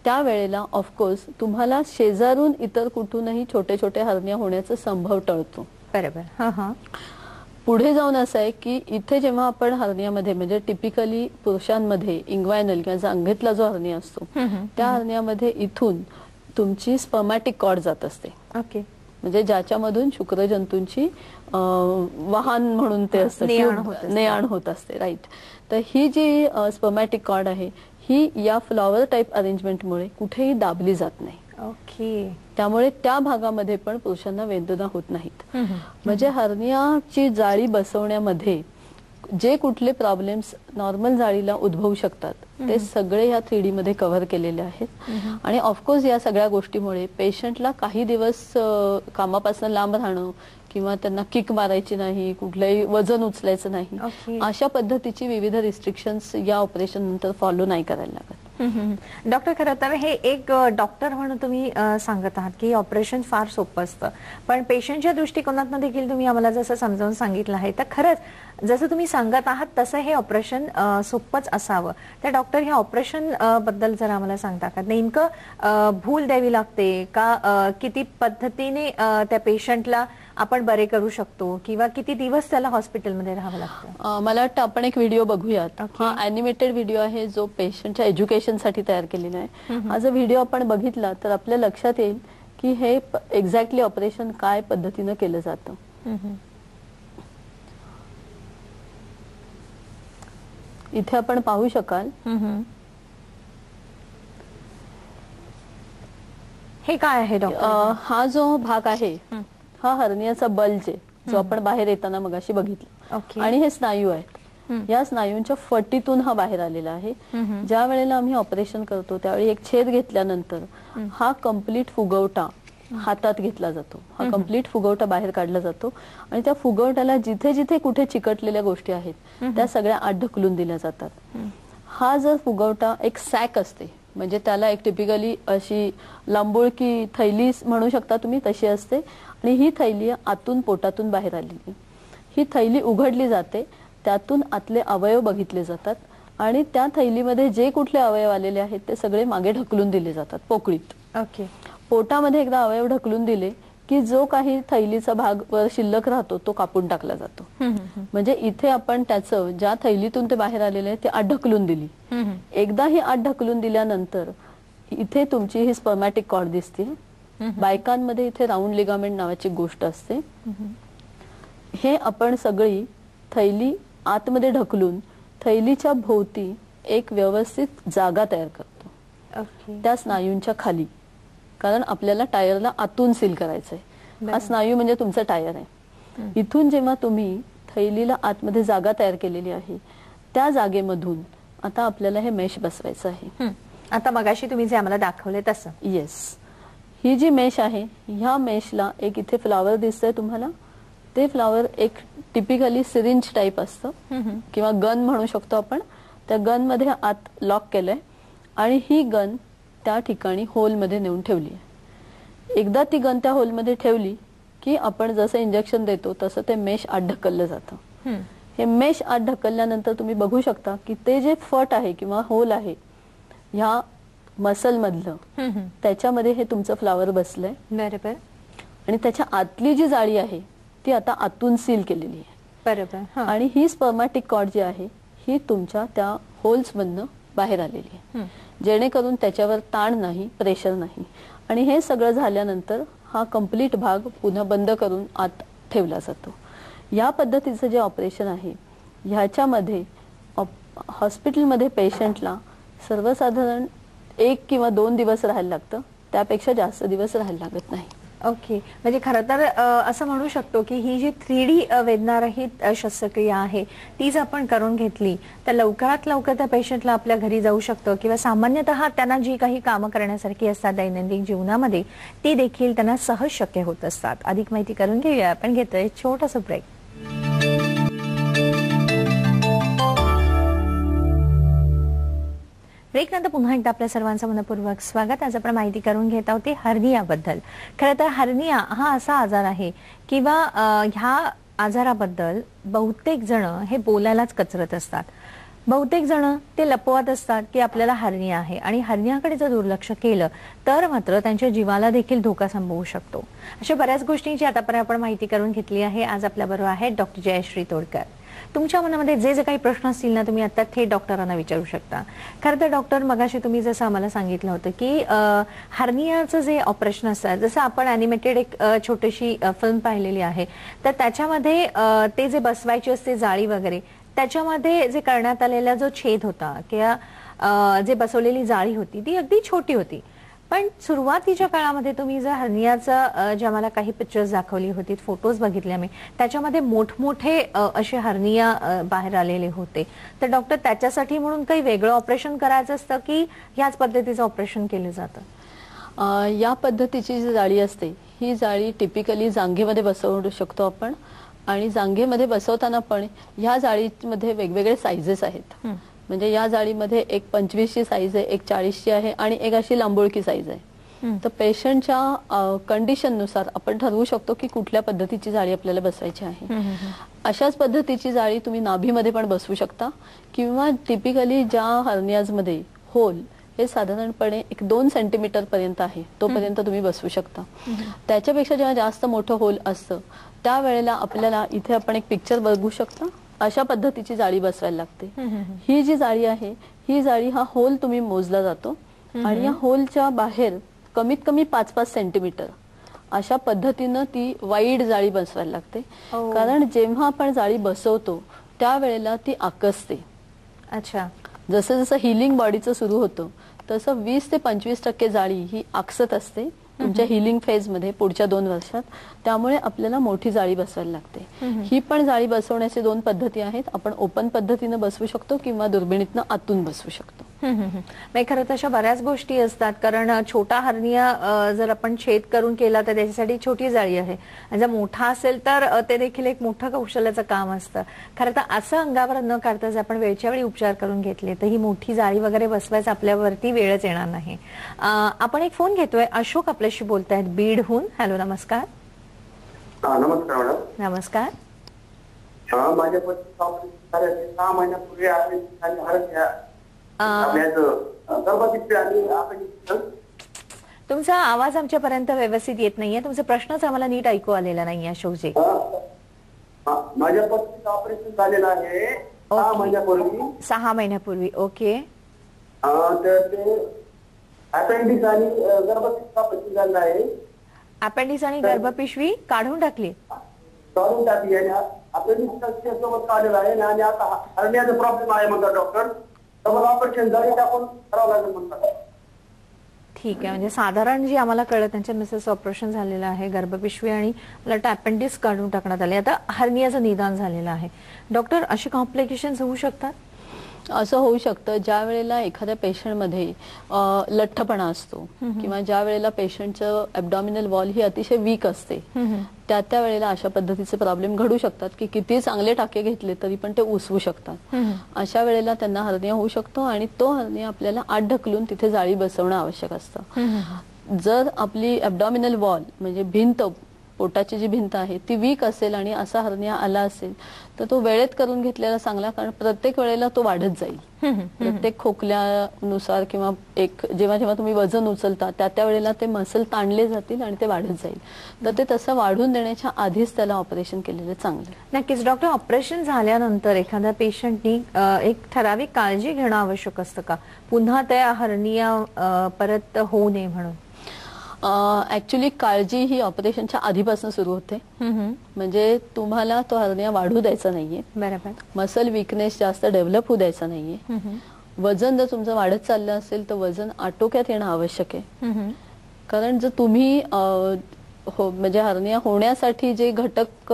त्यावेळेला ऑफकोर्स तुम्हाला शेजारून इतर कुठूनही छोटे छोटे हर्निया होण्याचा संभव टळतो. बरोबर. पुढे जाऊन असं आहे की इथे जेव्हा आपण हर्नियामध्ये म्हणजे टिपिकली पुरुषांमध्ये इंग्वायनल किंवा जांघेतला जो हर्निया असतो त्या हर्नियामध्ये इथून तुमची स्पर्मॅटिक कॉर्ड जात असते. ओके. म्हणजे ज्याच्यामधून शुक्रजंतूंची वाहन म्हणून ते असतं, ने-आण होत असते. राईट. तर ही जी स्पर्मॅटिक कॉर्ड आहे ही या फ्लॉवर टाईप अरेंजमेंटमुळे कुठेही दाबली जात नाही. ओके. त्यामुळे त्या भागामध्ये पण पुरुषांना वेदना होत नाहीत. म्हणजे हर्नियाची जाळी बसवण्यामध्ये जे कुठले प्रॉब्लेम्स नॉर्मल जाळीला उद्भवू शकतात ते सगळे या 3D मध्ये कव्हर केलेले आहेत. आणि ऑफकोर्स या सगळ्या गोष्टीमुळे पेशंटला काही दिवस कामापासून लांब राहणं किंवा त्यांना किक मारायची नाही, कुठलंही वजन उचलायचं नाही, अशा पद्धतीची विविध रिस्ट्रिक्शन्स या ऑपरेशन नंतर फॉलो नाही करायला लागत. डॉक्टर, खरं तर हे एक डॉक्टर म्हणून तुम्ही सांगत आहात की ऑपरेशन फार सोपं असतं, पण पेशंटच्या दृष्टिकोनातून देखील तुम्ही आम्हाला जसं समजावून सांगितलं आहे तर खरंच जसं तुम्ही सांगत आहात तसं हे ऑपरेशन सोपंच असावं. तर डॉक्टर, हे ऑपरेशन बद्दल जर आम्हाला सांगता का? नेमकं भूल द्यावी लागते का? किती पद्धतीने त्या पेशंटला आपण बरे करू शकतो किंवा किती दिवस त्याला हॉस्पिटलमध्ये राहावं लागतं? मला वाटतं आपण एक व्हिडिओ बघूयात. हा अॅनिमेटेड व्हिडिओ आहे जो पेशंटच्या एज्युकेशन साठी तयार केलेला आहे. हा जर व्हिडिओ आपण बघितला तर आपल्या लक्षात येईल की हे एक्झॅक्टली ऑपरेशन काय पद्धतीनं केलं जातं. इथे आपण पाहू शकाल हे काय आहे डॉक्टर? हा जो भाग आहे हा हर्नियाचा बल्ज आहे, जो आपण बाहेर येताना मगाशी बघितलं. आणि हे स्नायू आहेत, या स्नायूंच्या फटीतून हा बाहेर आलेला आहे. ज्या वेळेला आम्ही ऑपरेशन करतो त्यावेळी एक छेद घेतल्यानंतर हा कम्प्लीट फुगवटा हातात घेतला जातो. हा कम्प्लीट फुगवटा बाहेर काढला जातो आणि त्या फुगवट्याला जिथे जिथे कुठे चिकटलेल्या गोष्टी आहेत त्या सगळ्या आत ढकलून दिल्या जातात. हा जर फुगवटा एक सॅक असते, म्हणजे त्याला एक टिपिकली अशी लांबुळकी थैली म्हणू शकता तुम्ही, तशी असते. आणि ही थैली आतून पोटातून बाहेर आलेली. ही थैली उघडली जाते, त्यातून आतले अवयव बघितले जातात आणि त्या थैलीमध्ये जे कुठले अवयव आलेले आहेत ते सगळे मागे ढकलून दिले जातात पोकळीत. ओके. पोटामध्ये एकदा अवयव ढकलून दिले की जो काही थैलीचा भाग वर शिल्लक राहतो तो कापून टाकला जातो. म्हणजे इथे आपण त्याचं ज्या थैलीतून ते बाहेर आलेले ते आत ढकलून दिली. एकदा ही आत ढकलून दिल्यानंतर इथे तुमची ही स्पर्मॅटिक कॉर्ड दिसते. बायकांमध्ये इथे राऊंड लिगामेंट नावाची गोष्ट असते. हे आपण सगळी थैली आतमध्ये ढकलून थैलीच्या भोवती एक व्यवस्थित जागा तयार करतो. त्या स्नायूंच्या खाली, कारण आपल्याला टायरला आतून सील करायचंय. हा स्नायू म्हणजे तुमचा टायर आहे. इथून जेव्हा तुम्ही थैलीला आतमध्ये जागा तयार केलेली आहे त्या जागेमधून आता आपल्याला हे मेश बसवायचं आहे. आता मगाशी तुम्ही जे आम्हाला दाखवले तसं. येस. ही जी मेश आहे ह्या मेशला एक इथे फ्लॉवर दिसतंय तुम्हाला. ते फ्लॉवर एक टिपिकली सिरिंज टाईप असतं किंवा गन म्हणू शकतो आपण. त्या गन मध्ये आत लॉक केलंय आणि ही गन त्या ठिकाणी होल मध्ये नेऊन ठेवली आहे. एकदा ती गन त्या होल मध्ये ठेवली की आपण जसं इंजेक्शन देतो तसं ते मेश आत ढकललं जातं. हे मेश आत ढकलल्यानंतर तुम्ही बघू शकता की ते जे फट आहे किंवा होल आहे ह्या मसल मधलं, त्याच्यामध्ये हे तुमचं फ्लॉवर बसलंय. बरोबर. आणि त्याच्या आतली जी जाळी आहे ती आता आतून सील केलेली आहे. बरोबर. आणि ही स्पर्मॅटिक कॉर्ड जी आहे ही तुमच्या त्या होल्स मधनं बाहेर आलेली आहे, जेणेकरून त्याच्यावर ताण नाही, प्रेशर नाही. आणि हे सगळं झाल्यानंतर हा कंप्लीट भाग पुन्हा बंद करून आत ठेवला जातो. या पद्धतीचं जे ऑपरेशन आहे ह्याच्यामध्ये हॉस्पिटलमध्ये पेशंटला सर्वसाधारण 1 किंवा 2 दिवस राहायला लागतं, त्यापेक्षा जास्त दिवस राहायला लागत नाही. ओके. म्हणजे खरं तर असं म्हणू शकतो की ही जी 3D वेदनारहित शस्त्रक्रिया आहे तीच आपण करून घेतली तर लवकरात लवकर त्या पेशंटला आपल्या घरी जाऊ शकतो किंवा सामान्यतः त्यांना जी काही कामं करण्यासारखी असतात दैनंदिन जीवनामध्ये ती देखील त्यांना सहज शक्य होत असतात. अधिक माहिती करून घेऊया. आपण घेतोय छोटासा ब्रेक. ब्रेक नंतर पुन्हा एकदा आपल्या सर्वांचं मनपूर्वक स्वागत. आज आपण माहिती करून घेत आहोत हर्नियाबद्दल. खरं तर हर्निया हा असा आजार आहे किंवा ह्या आजाराबद्दल बहुतेक जण हे बोलायलाच कचरत असतात. बहुतेक जण ते लपवत असतात की आपल्याला हर्निया आहे आणि हर्नियाकडे जर दुर्लक्ष केलं तर मात्र त्यांच्या जीवाला देखील धोका संभवू शकतो. अशा बऱ्याच गोष्टींची आतापर्यंत आपण माहिती करून घेतली आहे. आज आपल्याबरोबर आहेत डॉक्टर जयश्री तोडकर. तुमच्या मनामध्ये जे काही प्रश्न असतील ना तुम्ही आता थेट डॉक्टरांना विचारू शकता. खरं तर डॉक्टर मगाशी तुम्ही जसं आम्हाला सांगितलं होतं की हर्नियाचं जे ऑपरेशन असतं, जसं आपण ॲनिमेटेड एक छोटीशी फिल्म पाहिलेली आहे तर त्याच्यामध्ये ते जे बसवायची असते जाळी वगैरे त्याच्यामध्ये जे करण्यात आलेला जो छेद होता किंवा जे बसवलेली जाळी होती ती अगदी छोटी होती. पण सुरुवातीच्या काळामध्ये तुम्ही जर हर्नियाचा जे आम्हाला काही पिक्चर्स दाखवली होती, फोटोज बघितले आम्ही, त्याच्यामध्ये मोठमोठे असे हर्निया बाहेर आलेले होते. तर डॉक्टर त्याच्यासाठी म्हणून काही वेगळं ऑपरेशन करायचं असतं की ह्याच पद्धतीचं ऑपरेशन केलं जातं? या पद्धतीची जी जाळी असते ही जाळी टिपिकली जांघेमध्ये बसवू शकतो आपण. आणि जांघेमध्ये बसवताना पण ह्या जाळीमध्ये वेगवेगळे साईजेस आहेत. म्हणजे या जाळीमध्ये एक 25 ची साईज आहे, एक 40 ची आहे आणि एक अशी लांबोळकी साईज आहे. तर पेशंटच्या कंडिशननुसार आपण ठरवू शकतो की कुठल्या पद्धतीची जाळी आपल्याला बसवायची आहे. अशाच पद्धतीची जाळी तुम्ही नाभीमध्ये पण बसवू शकता किंवा टिपिकली ज्या हर्नियाजमध्ये होल हे साधारणपणे एक 2 सेंटीमीटर पर्यंत आहे तोपर्यंत तुम्ही बसवू शकता. त्याच्यापेक्षा जेव्हा जास्त मोठं होल असतं त्यावेळेला आपल्याला इथे आपण एक पिक्चर बघू शकता, अशा पद्धतीची जाळी बसवायला लागते. ही जी जाळी आहे ही जाळी हा होल तुम्ही मोजला जातो आणि या होलच्या बाहेर कमीत कमी 5-5 सेंटीमीटर अशा पद्धतीनं ती वाईड जाळी बसवायला लागते. कारण जेव्हा आपण जाळी बसवतो त्यावेळेला ती आकसते. अच्छा. जसं जसं हिलिंग बॉडीचं सुरू होतं तसं 20 ते 25% जाळी ही आकसत असते तुमच्या हिलिंग फेज मध्ये पुढच्या 2 वर्षात. त्यामुळे आपल्याला मोठी जाळी बसवायला लागते. ही पण जाळी बसवण्याचे 2 पद्धती आहेत. आपण ओपन पद्धतीनं बसवू शकतो किंवा दुर्बिणीतनं आतून बसवू शकतो. खरं तर अशा बऱ्याच गोष्टी असतात, कारण छोटा हर्निया जर आपण छेद करून केला तर त्याच्यासाठी छोटी जाळी आहे, आणि जर मोठा असेल तर ते देखील एक मोठं कौशल्याचं काम असतं. खरं तर असं अंगावर न काढता जर आपण वेळच्या वेळी उपचार करून घेतले तर ही मोठी जाळी वगैरे बसवायचं आपल्यावरती वेळच येणार नाही. आपण एक फोन घेतोय. अशोक आपल्याशी बोलतायत बीडहून. हॅलो, नमस्कार. नमस्कार मॅडम. नमस्कार. माझ्या पती 6 महिन्यापूर्वी तुमचा आवाज आमच्यापर्यंत व्यवस्थित येत नाहीये. तुमचा प्रश्नच आम्हाला नीट ऐकू आलेला नाहीये अशोकजी. माझ्या पतीचं ऑपरेशन झालेलं आहे 6 महिन्यापूर्वी. 6 महिन्यापूर्वी. ओके. तर ते अपेंडिक्स आणि गर्भपिशवीचं ऑपरेशन झालं आहे. अपेंडिक्स आणि गर्भपिशवी काढून टाकली आणि अपेंडिक्स सोबत काढलेलं आहे, आणि आता हर्नियाचा प्रॉब्लेम आहे म्हणतात डॉक्टर. ऑपरेशन जाळी टाकून करावं लागेल म्हणतात. ठीक आहे. म्हणजे साधारण जी आम्हाला कळलं त्यांच्या मिसेस ऑपरेशन झालेलं आहे, गर्भपिशवी आणि मला वाटतं अपेंडिक्स काढून टाकण्यात आले. आता हर्नियाचं निदान झालेलं आहे. डॉक्टर, अशी कॉम्प्लिकेशन्स होऊ शकतात? असं होऊ शकतं ज्या वेळेला एखाद्या पेशंटमध्ये लठ्ठपणा असतो किंवा ज्या वेळेला पेशंटचं ॲब्डॉमिनल वॉल ही अतिशय वीक असते, त्या वेळेला अशा पद्धतीचे प्रॉब्लेम घडू शकतात की किती चांगले टाके घेतले तरी पण ते उसवू शकतात. अशा वेळेला त्यांना हर्निया होऊ शकतो आणि तो हर्निया आपल्याला आत ढकलून तिथे जाळी बसवणं आवश्यक असतं. जर आपली ॲब्डॉमिनल वॉल म्हणजे भिंत, पोटाची जी भिंत आहे ती वीक असेल आणि असा हर्निया आला असेल तर तो वेळेत करून घेतलेला चांगला, कारण प्रत्येक वेळेला तो वाढत जाईल. प्रत्येक खोकल्यानुसार किंवा जेव्हा जेव्हा तुम्ही वजन उचलता त्या वेळेला ते मसल ताणले जातील आणि ते वाढत जाईल. तर ते तसं वाढून देण्याच्या आधीच त्याला ऑपरेशन केलेलं चांगलं. नक्कीच. डॉक्टर, ऑपरेशन झाल्यानंतर एखाद्या पेशंटनी एक ठराविक काळजी घेणं आवश्यक असतं का, पुन्हा त्या हर्निया परत होऊ नये म्हणून? ऍक्च्युली काळजी ही ऑपरेशनच्या आधीपासून सुरू होते. म्हणजे तुम्हाला तो हर्निया वाढू द्यायचा नाहीये. बरोबर. मसल विकनेस जास्त डेव्हलप होऊ द्यायचा नाहीये. वजन जर तुमचं वाढत चाललं असेल तर वजन आटोक्यात येणं आवश्यक आहे. कारण जर तुम्ही म्हणजे हर्निया होण्यासाठी जे घटक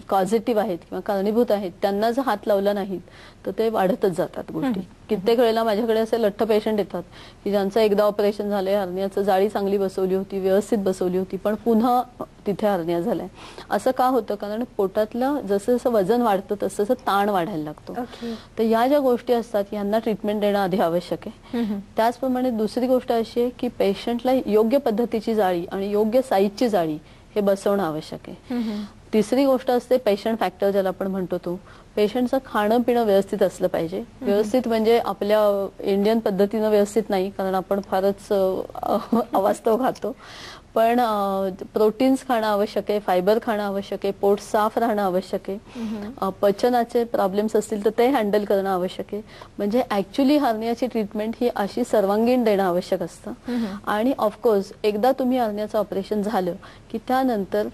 पॉझिटिव्ह आहेत किंवा कारणीभूत आहेत त्यांना जर हात लावला नाहीत तर ते वाढतच जातात गोष्टी. कित्येक वेळेला माझ्याकडे असे लठ्ठ पेशंट येतात की ज्यांचं एकदा ऑपरेशन झालंय, हर्नियाचं जाळी चांगली बसवली होती, व्यवस्थित बसवली होती, पण पुन्हा तिथे हर्निया झालाय. असं का होतं? कारण पोटातलं जसं जसं वजन वाढतं तसं तसं ताण वाढायला लागतो. तर या ज्या गोष्टी असतात यांना ट्रीटमेंट देणं आधी आवश्यक आहे. त्याचप्रमाणे दुसरी गोष्ट अशी आहे की पेशंटला योग्य पद्धतीची जाळी आणि योग्य साईजची जाळी हे बसवणं आवश्यक आहे. तिसरी गोष्ट असते पेशंट फॅक्टर, ज्याला आपण म्हणतो तो. पेशंटचं खाणं पिणं व्यवस्थित असलं पाहिजे. व्यवस्थित म्हणजे आपल्या इंडियन पद्धतीनं व्यवस्थित नाही, कारण आपण फारच अवास्तव खातो. पण प्रोटीन्स खाणं आवश्यक आहे, फायबर खाणं आवश्यक आहे, पोट साफ राहणं आवश्यक आहे, पचनाचे प्रॉब्लेम्स असतील तर ते हँडल करणं आवश्यक आहे. म्हणजे ऍक्च्युली हर्नियाची ट्रीटमेंट ही अशी सर्वांगीण देणं आवश्यक असतं. आणि ऑफकोर्स एकदा तुम्ही हर्नियाचं ऑपरेशन झालं की त्यानंतर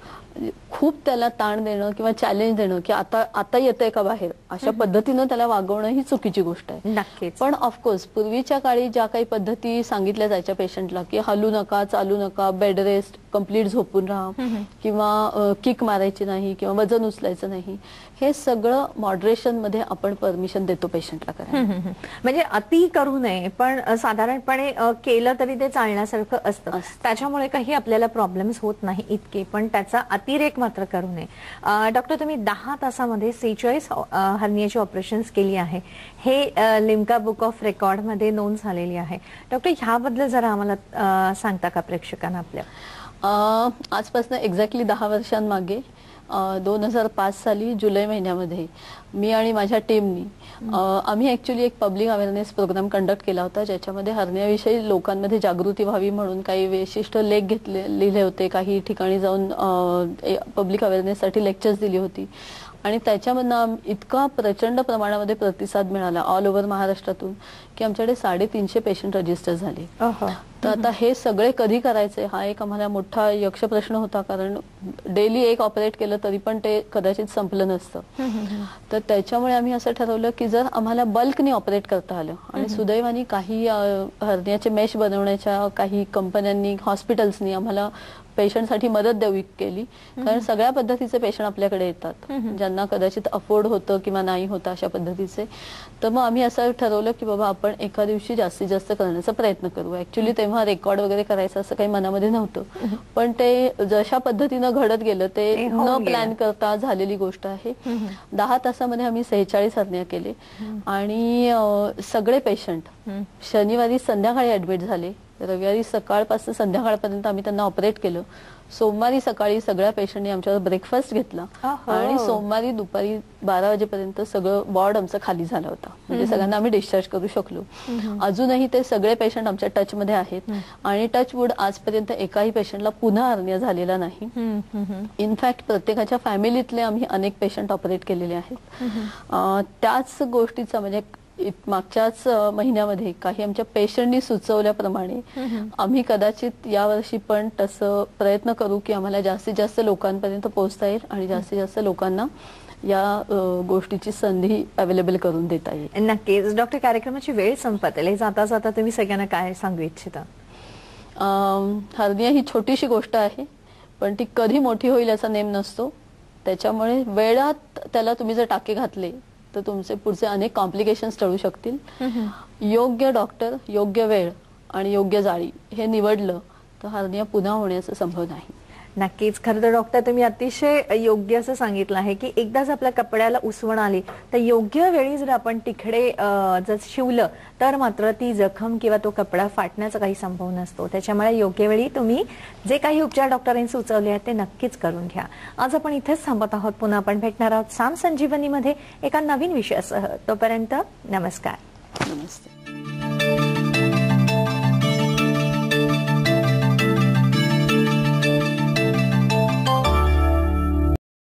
खूप त्याला ताण देणं किंवा चॅलेंज देणं की आता येतंय का बाहेर, अशा पद्धतीनं त्याला वागवणं ही चुकीची गोष्ट आहे. नक्कीच. पण ऑफकोर्स पूर्वीच्या काळी ज्या काही पद्धती सांगितल्या जायच्या पेशंटला की हलू नका, चालू नका, बेड रेस्ट, कंप्लीट झोपून राहा किंवा किक मारायची नाही किंवा वजन उचलायचं नाही, हे सगळं मॉडरेशन मध्ये आपण परमिशन देतो पेशंटला करायला. म्हणजे अति करू नये, पण साधारणपणे केलं तरी ते चालण्यासारखं असतं. त्याच्यामुळे काही आपल्याला प्रॉब्लेम्स होत नाही इतके, पण त्याचा अतिरेक मात्र करू नये. डॉक्टर, तुम्ही 10 तासामध्ये 46 हर्नियाची ऑपरेशन्स केली आहे, हे लिम्का बुक ऑफ रेकॉर्ड मध्ये नोंद झालेली आहे. डॉक्टर, ह्याबद्दल जरा आम्हाला सांगता का प्रेक्षकांना आपल्या? आजपासून एक्झॅक्टली 10 वर्षांमागे 2005 साली जुलै महिन्यामध्ये मी आणि माझ्या टीमनी आम्ही ऍक्च्युली एक पब्लिक अवेअरनेस प्रोग्राम कंडक्ट केला होता, ज्याच्यामध्ये हर्नियाविषयी लोकांमध्ये जागृती व्हावी म्हणून काही विशिष्ट लेख लिहिले होते, काही ठिकाणी जाऊन पब्लिक अवेअरनेससाठी लेक्चर्स दिली होती. आणि त्याच्यामधनं इतका प्रचंड प्रमाणामध्ये प्रतिसाद मिळाला ऑल ओव्हर महाराष्ट्रातून की आमच्याकडे 350 पेशंट रजिस्टर झाले. तर आता हे सगळे कधी करायचे हा एक आम्हाला मोठा यक्ष प्रश्न होता, कारण डेली एक ऑपरेट केलं तरी पण ते कदाचित संपलं नसतं. तर त्याच्यामुळे आम्ही असं ठरवलं की जर आम्हाला बल्कनी ऑपरेट करता आलं, आणि सुदैवाने काही हर्नियाचे मेश बनवण्याच्या काही कंपन्यांनी, हॉस्पिटल्सनी आम्हाला पेशंटसाठी मदत द्यावी केली. कारण सगळ्या पद्धतीचे पेशंट आपल्याकडे येतात, ज्यांना कदाचित अफोर्ड होतं किंवा नाही होतं अशा पद्धतीचे. तर मग आम्ही असं ठरवलं की बाबा आपण एका दिवशी जास्तीत जास्त करण्याचा प्रयत्न करू. ऍक्च्युली तेव्हा रेकॉर्ड वगैरे करायचं असं काही मनामध्ये नव्हतं, पण ते जशा पद्धतीनं घडत गेलं ते न प्लॅन करता झालेली गोष्ट आहे. 10 तासामध्ये आम्ही 46 हर्निया केले आणि सगळे पेशंट शनिवारी संध्याकाळी ऍडमिट झाले. रविवारी सकाळपासून संध्याकाळपर्यंत आम्ही त्यांना ऑपरेट केलं. सोमवारी सकाळी सगळ्या पेशंटनी आमच्यावर ब्रेकफास्ट घेतला आणि सोमवारी दुपारी 12 वाजेपर्यंत सगळं वॉर्ड आमचं खाली झालं होतं. म्हणजे सगळ्यांना आम्ही डिस्चार्ज करू शकलो. अजूनही ते सगळे पेशंट आमच्या टच मध्ये आहेत आणि टचवूड आजपर्यंत एकाही पेशंटला पुन्हा हर्निया झालेला नाही. इनफॅक्ट प्रत्येकाच्या फॅमिलीतले आम्ही अनेक पेशंट ऑपरेट केलेले आहेत. त्याच गोष्टीचा म्हणजे मागच्याच महिन्यामध्ये काही आमच्या पेशंटनी सुचवल्याप्रमाणे आम्ही कदाचित यावर्षी पण तसं प्रयत्न करू की आम्हाला जास्तीत जास्त लोकांपर्यंत पोहोचता येईल आणि जास्तीत जास्त लोकांना या गोष्टीची संधी अवेलेबल करून देता येईल. नक्कीच डॉक्टर, कार्यक्रमाची वेळ संपत आली. जाता जाता तुम्ही सगळ्यांना काय सांगू इच्छिता? हर्निया ही छोटीशी गोष्ट आहे, पण ती कधी मोठी होईल याचा नेम नसतो. त्याच्यामुळे वेळात त्याला तुम्ही जर टाके घातले तर तुमचे पुढचे अनेक कॉम्प्लिकेशन्स टळू शकतील. योग्य डॉक्टर, योग्य वेळ आणि योग्य जाळी हे निवडलं तर हर्निया पुन्हा होण्याचा संभव नाही. नक्कीच. खरं तर डॉक्टर, तुम्ही अतिशय योग्य असं सांगितलं आहे की एकदाच आपल्या कपड्याला उसवण आली तर योग्य वेळी जर आपण तिकडे जर शिवलं तर मात्र ती जखम किंवा तो कपडा फाटण्याचा काही संभव नसतो. त्याच्यामुळे योग्य वेळी तुम्ही जे काही उपचार डॉक्टरांनी सुचवले आहेत ते नक्कीच करून घ्या. आज आपण इथेच थांबत आहोत. पुन्हा आपण भेटणार आहोत साम संजीवनीमध्ये एका नवीन विषयासह. तोपर्यंत नमस्कार. नमस्ते.